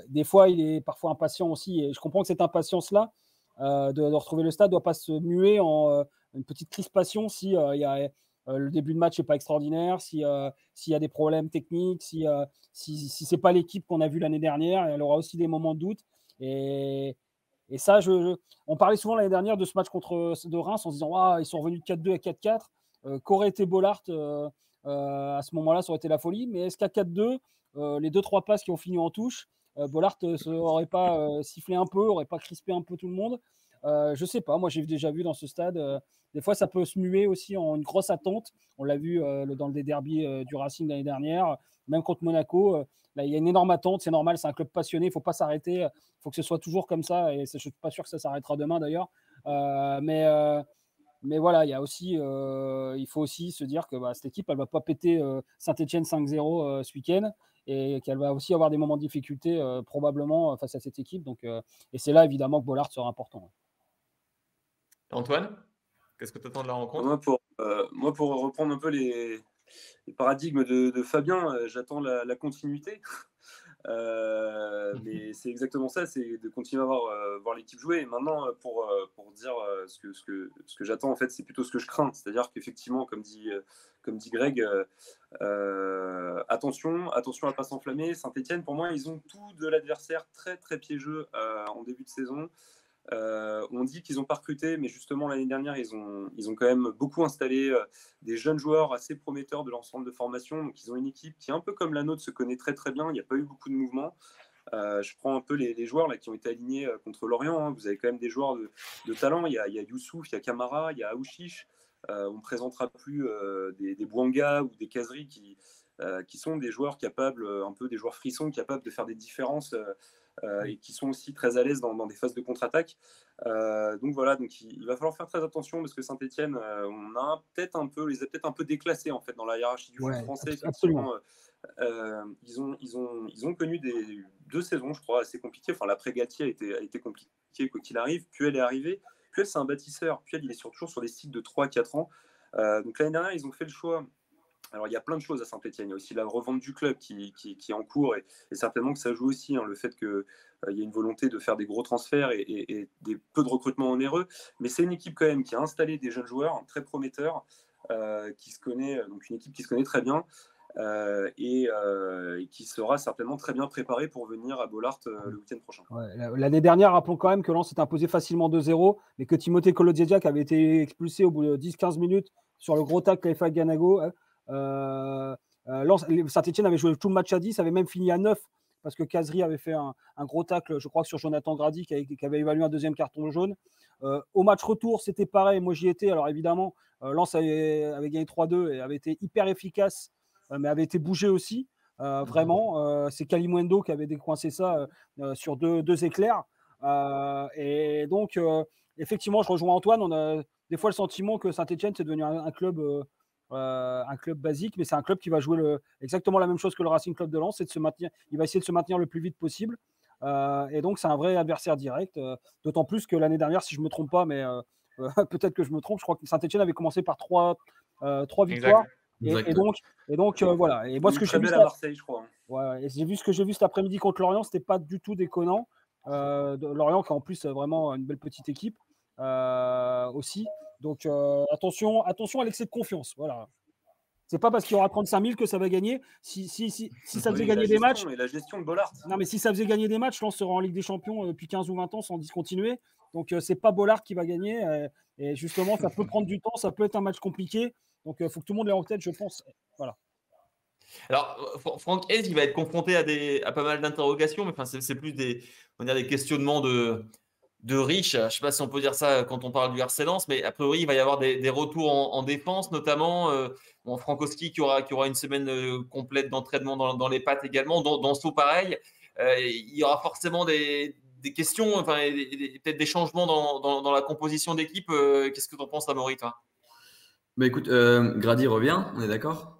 Des fois, il est parfois impatient aussi, et je comprends que cette impatience-là de retrouver le stade ne doit pas se muer en une petite crispation si il y a le début de match n'est pas extraordinaire, s'il y a des problèmes techniques, si c'est pas l'équipe qu'on a vue l'année dernière, elle aura aussi des moments de doute. Et ça, on parlait souvent l'année dernière de ce match de Reims en se disant ils sont revenus de 4-2 à 4-4. Qu'aurait été Bollaert à ce moment-là, ça aurait été la folie. Mais est-ce qu'à 4-2, les 2-3 passes qui ont fini en touche, Bollaert n'aurait pas sifflé un peu, n'aurait pas crispé un peu tout le monde? Je sais pas. Moi, j'ai déjà vu dans ce stade, des fois, ça peut se muer aussi en une grosse attente. On l'a vu dans le derby du Racing l'année dernière, même contre Monaco. Là, il y a une énorme attente. C'est normal, c'est un club passionné. Il ne faut pas s'arrêter. Il faut que ce soit toujours comme ça. Et je ne suis pas sûr que ça s'arrêtera demain d'ailleurs. Mais voilà, il y a aussi, il faut aussi se dire que cette équipe, elle ne va pas péter Saint-Etienne 5-0 ce week-end et qu'elle va aussi avoir des moments de difficulté probablement face à cette équipe. Donc, et c'est là évidemment que Bollaert sera important. Antoine, qu'est-ce que tu attends de la rencontre? Moi, pour reprendre un peu les paradigmes de Fabien, j'attends la continuité. Mais c'est exactement ça, c'est de continuer à voir l'équipe jouer. Et maintenant, pour dire ce que j'attends, en fait, c'est plutôt ce que je crains. C'est-à-dire qu'effectivement, comme dit Greg, attention à ne pas s'enflammer. Saint-Etienne, pour moi, ils ont tout de l'adversaire très très piégeux en début de saison. On dit qu'ils n'ont pas recruté, mais justement l'année dernière, ils ont quand même beaucoup installé des jeunes joueurs assez prometteurs de l'ensemble de formation. Donc ils ont une équipe qui, un peu comme la nôtre, se connaît très très bien. Il n'y a pas eu beaucoup de mouvements. Je prends un peu les joueurs là, qui ont été alignés contre Lorient. Hein. Vous avez quand même des joueurs de talent. Il y a Youssouf, il y a Camara, il y a Aouchiche. On ne présentera plus des Bouanga ou des Kazri qui sont des joueurs capables, un peu des joueurs frissons, capables de faire des différences et qui sont aussi très à l'aise dans des phases de contre-attaque. Donc voilà, donc il va falloir faire très attention parce que Saint-Etienne, on a peut-être un peu, les a peut-être un peu déclassés en fait dans la hiérarchie du foot français. Absolument. Ils ont connu deux saisons, je crois, assez compliquées. Enfin, l'après-Galtier a été compliqué quoi qu'il arrive. Puel est arrivé. Puel, c'est un bâtisseur. Puel, il est toujours sur des cycles de 3-4 ans. Donc l'année dernière, ils ont fait le choix. Alors, il y a plein de choses à Saint-Etienne. Il y a aussi la revente du club qui est en cours et certainement que ça joue aussi, hein, le fait qu'il y a une volonté de faire des gros transferts et des peu de recrutements onéreux. Mais c'est une équipe quand même qui a installé des jeunes joueurs très prometteurs, qui se connaît, donc une équipe qui se connaît très bien et qui sera certainement très bien préparée pour venir à Bollaert le week-end prochain. Ouais, l'année dernière, rappelons quand même que Lens s'est imposé facilement 2-0, mais que Timothée Kolodziejczak avait été expulsé au bout de 10-15 minutes sur le gros tacle d'Efa Ganago. Saint-Etienne avait joué tout le match à 10, avait même fini à 9 parce que Kazri avait fait un gros tacle, je crois, sur Jonathan Grady qui avait évalué un deuxième carton jaune. Au match retour, c'était pareil. Moi, j'y étais. Alors évidemment, Lens avait gagné 3-2 et avait été hyper efficace, mais avait été bougé aussi. Vraiment, c'est Kalimundo qui avait décoincé ça sur deux éclairs. Et donc, effectivement, je rejoins Antoine. On a des fois le sentiment que Saint-Etienne, c'est devenu un club basique, mais c'est un club qui va jouer exactement la même chose que le Racing Club de Lens, c'est de se maintenir. Il va essayer de se maintenir le plus vite possible. Et donc, c'est un vrai adversaire direct. D'autant plus que l'année dernière, si je ne me trompe pas, mais peut-être que je me trompe, je crois que Saint-Etienne avait commencé par 3 victoires. Et donc voilà. Et moi, ce que j'ai vu à Marseille, je crois. Ouais, et j'ai vu ce que j'ai vu cet après-midi contre Lorient, c'était pas du tout déconnant. Lorient qui a en plus vraiment une belle petite équipe aussi. Donc attention à l'excès de confiance. Voilà. C'est pas parce qu'il y aura 35 000 que ça va gagner. Si ça faisait gagner des matchs. Et la gestion de Bollaert. Non, mais si ça faisait gagner des matchs, Lens serait en Ligue des Champions depuis 15 ou 20 ans sans discontinuer. Donc c'est pas Bollaert qui va gagner. Et justement, ça peut prendre du temps, ça peut être un match compliqué. Donc il faut que tout le monde l'ait en tête, je pense. Voilà. Alors, Franck Hez, il va être confronté à pas mal d'interrogations, mais c'est plus des questionnements de riches. Je ne sais pas si on peut dire ça quand on parle du RC Lens, mais a priori, il va y avoir des retours en défense, notamment Frankowski qui aura une semaine complète d'entraînement dans les pattes également, dans Sceaux pareil. Il y aura forcément des questions, peut-être des changements dans la composition d'équipe. Qu'est-ce que tu en penses, Amaury, toi ? Bah écoute, Grady revient, on est d'accord ?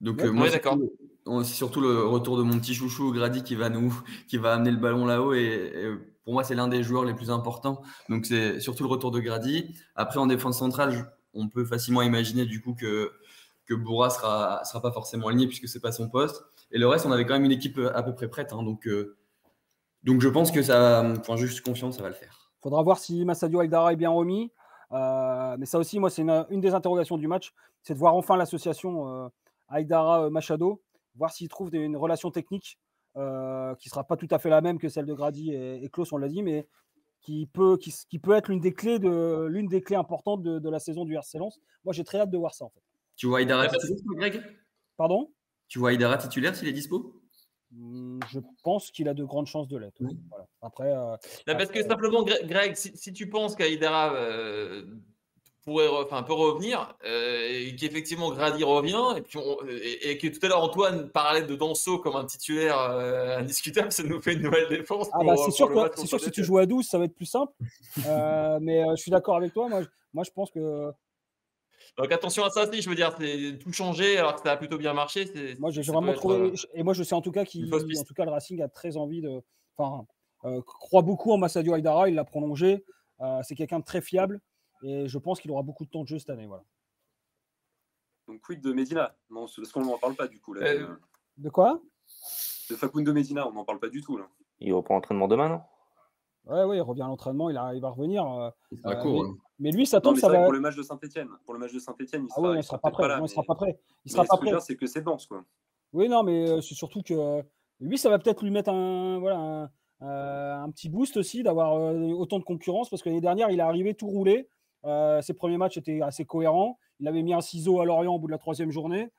Donc moi, c'est surtout le retour de mon petit chouchou Grady qui va amener le ballon là-haut et pour moi c'est l'un des joueurs les plus importants. Donc c'est surtout le retour de Grady. Après en défense centrale, on peut facilement imaginer du coup que Boura sera pas forcément aligné puisque c'est pas son poste. Et le reste, on avait quand même une équipe à peu près prête. Hein, donc je pense que ça, juste confiance, ça va le faire. Faudra voir si Massadio Aïdara est bien remis. Mais ça aussi, moi c'est une des interrogations du match, c'est de voir enfin l'association. Aïdara Machado, voir s'il trouve une relation technique qui ne sera pas tout à fait la même que celle de Grady et Klose, on l'a dit, mais qui peut être l'une des clés importantes de la saison du RC Lens. Moi, j'ai très hâte de voir ça, en fait. Tu vois Aïdara titulaire, Greg? Pardon? Tu vois Aïdara titulaire s'il est dispo? Je pense qu'il a de grandes chances de l'être. Oui. Voilà. Après, Parce que simplement, Greg, si tu penses qu'Aïdara peut revenir, et qu'effectivement Grady revient, et que tout à l'heure Antoine parlait de Danso comme un titulaire indiscutable, ça nous fait une nouvelle défense. C'est sûr que si tu joues à 12, ça va être plus simple. Mais je suis d'accord avec toi. Moi, je pense que. Donc attention à ça, je veux dire, c'est tout changé alors que ça a plutôt bien marché. Moi, j'ai vraiment trouvé. Et moi, je sais en tout cas le Racing a très envie de. Enfin, croit beaucoup en Massadio Aïdara. Il l'a prolongé. C'est quelqu'un de très fiable. Et je pense qu'il aura beaucoup de temps de jeu cette année. Voilà. Donc, quid de Medina? Non, parce qu'on n'en parle pas du coup. Là, de quoi? De Facundo Medina, on n'en parle pas du tout. Là. Il reprend l'entraînement demain, non? Ouais, il revient à l'entraînement. Il va revenir. Mais lui, ça tombe. Pour le match de Saint-Etienne. Pour le match de Saint-Etienne, il ne sera pas prêt. Il sera pas prêt. Il sera pas prêt. C'est que c'est dense, quoi. Oui, non, mais c'est surtout que lui, ça va peut-être lui mettre un petit boost aussi d'avoir autant de concurrence parce que l'année dernière, il est arrivé tout roulé. Ses premiers matchs étaient assez cohérents. Il avait mis un ciseau à Lorient au bout de la 3e journée.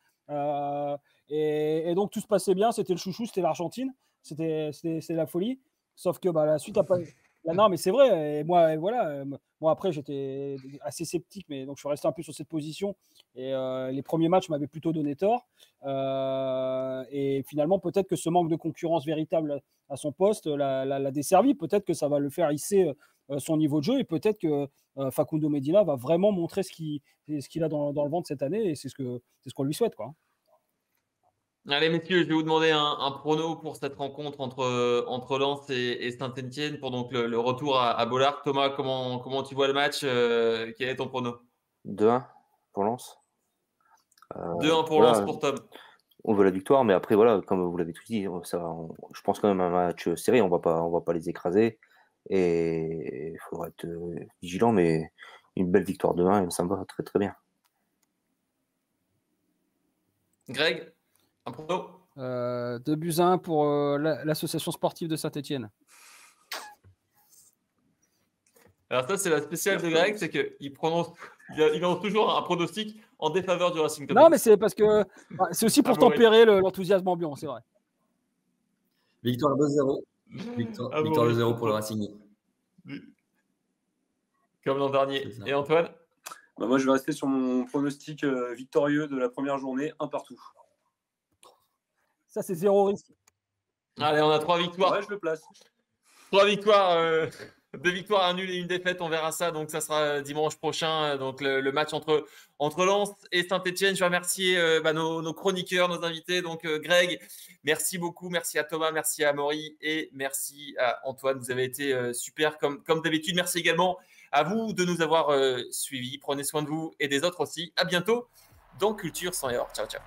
Et donc, tout se passait bien. C'était le chouchou, c'était l'Argentine. C'était la folie. Sauf que la suite n'a pas. Non, mais c'est vrai. Et moi, voilà. Moi, après, j'étais assez sceptique, mais donc je suis resté un peu sur cette position. Et les premiers matchs m'avaient plutôt donné tort. Et finalement, peut-être que ce manque de concurrence véritable à son poste l'a desservi. Peut-être que ça va le faire hisser son niveau de jeu. Et peut-être que Facundo Medina va vraiment montrer ce qu'il a dans le ventre cette année. Et c'est ce qu'on lui souhaite, quoi. Allez, messieurs, je vais vous demander un prono pour cette rencontre entre Lens et Saint-Etienne pour donc le retour à Bollard. Thomas, comment tu vois le match? Quel est ton prono? 2-1 pour Lens. 2-1 pour Lens pour Tom. On veut la victoire, mais après, voilà, comme vous l'avez tout dit, je pense quand même un match serré. On va pas les écraser. Et il faudra être vigilant, mais une belle victoire 2-1, ça me va très très bien. Greg, un prono? 2-1 pour l'association sportive de Saint-Etienne. Alors ça, c'est la spéciale de Greg, c'est qu'il lance toujours un pronostic en défaveur du Racing Club. Non, mais c'est parce que c'est aussi pour tempérer l'enthousiasme ambiant, c'est vrai. Victoire 2-0. Victoire 2-0 pour le Racing. Comme l'an dernier. Et Antoine? Moi, je vais rester sur mon pronostic victorieux de la première journée, 1 partout. Ça, c'est 0 risque. Allez, on a 3 victoires. Ouais, je le place. 3 victoires, 2 victoires, 1 nul et 1 défaite. On verra ça. Donc, ça sera dimanche prochain. Donc, le match entre Lens et Saint-Etienne. Je vais remercier nos chroniqueurs, nos invités. Donc, Greg, merci beaucoup. Merci à Thomas, merci à Amaury et merci à Antoine. Vous avez été super comme d'habitude. Merci également à vous de nous avoir suivis. Prenez soin de vous et des autres aussi. À bientôt dans Culture sans Erreur. Ciao, ciao.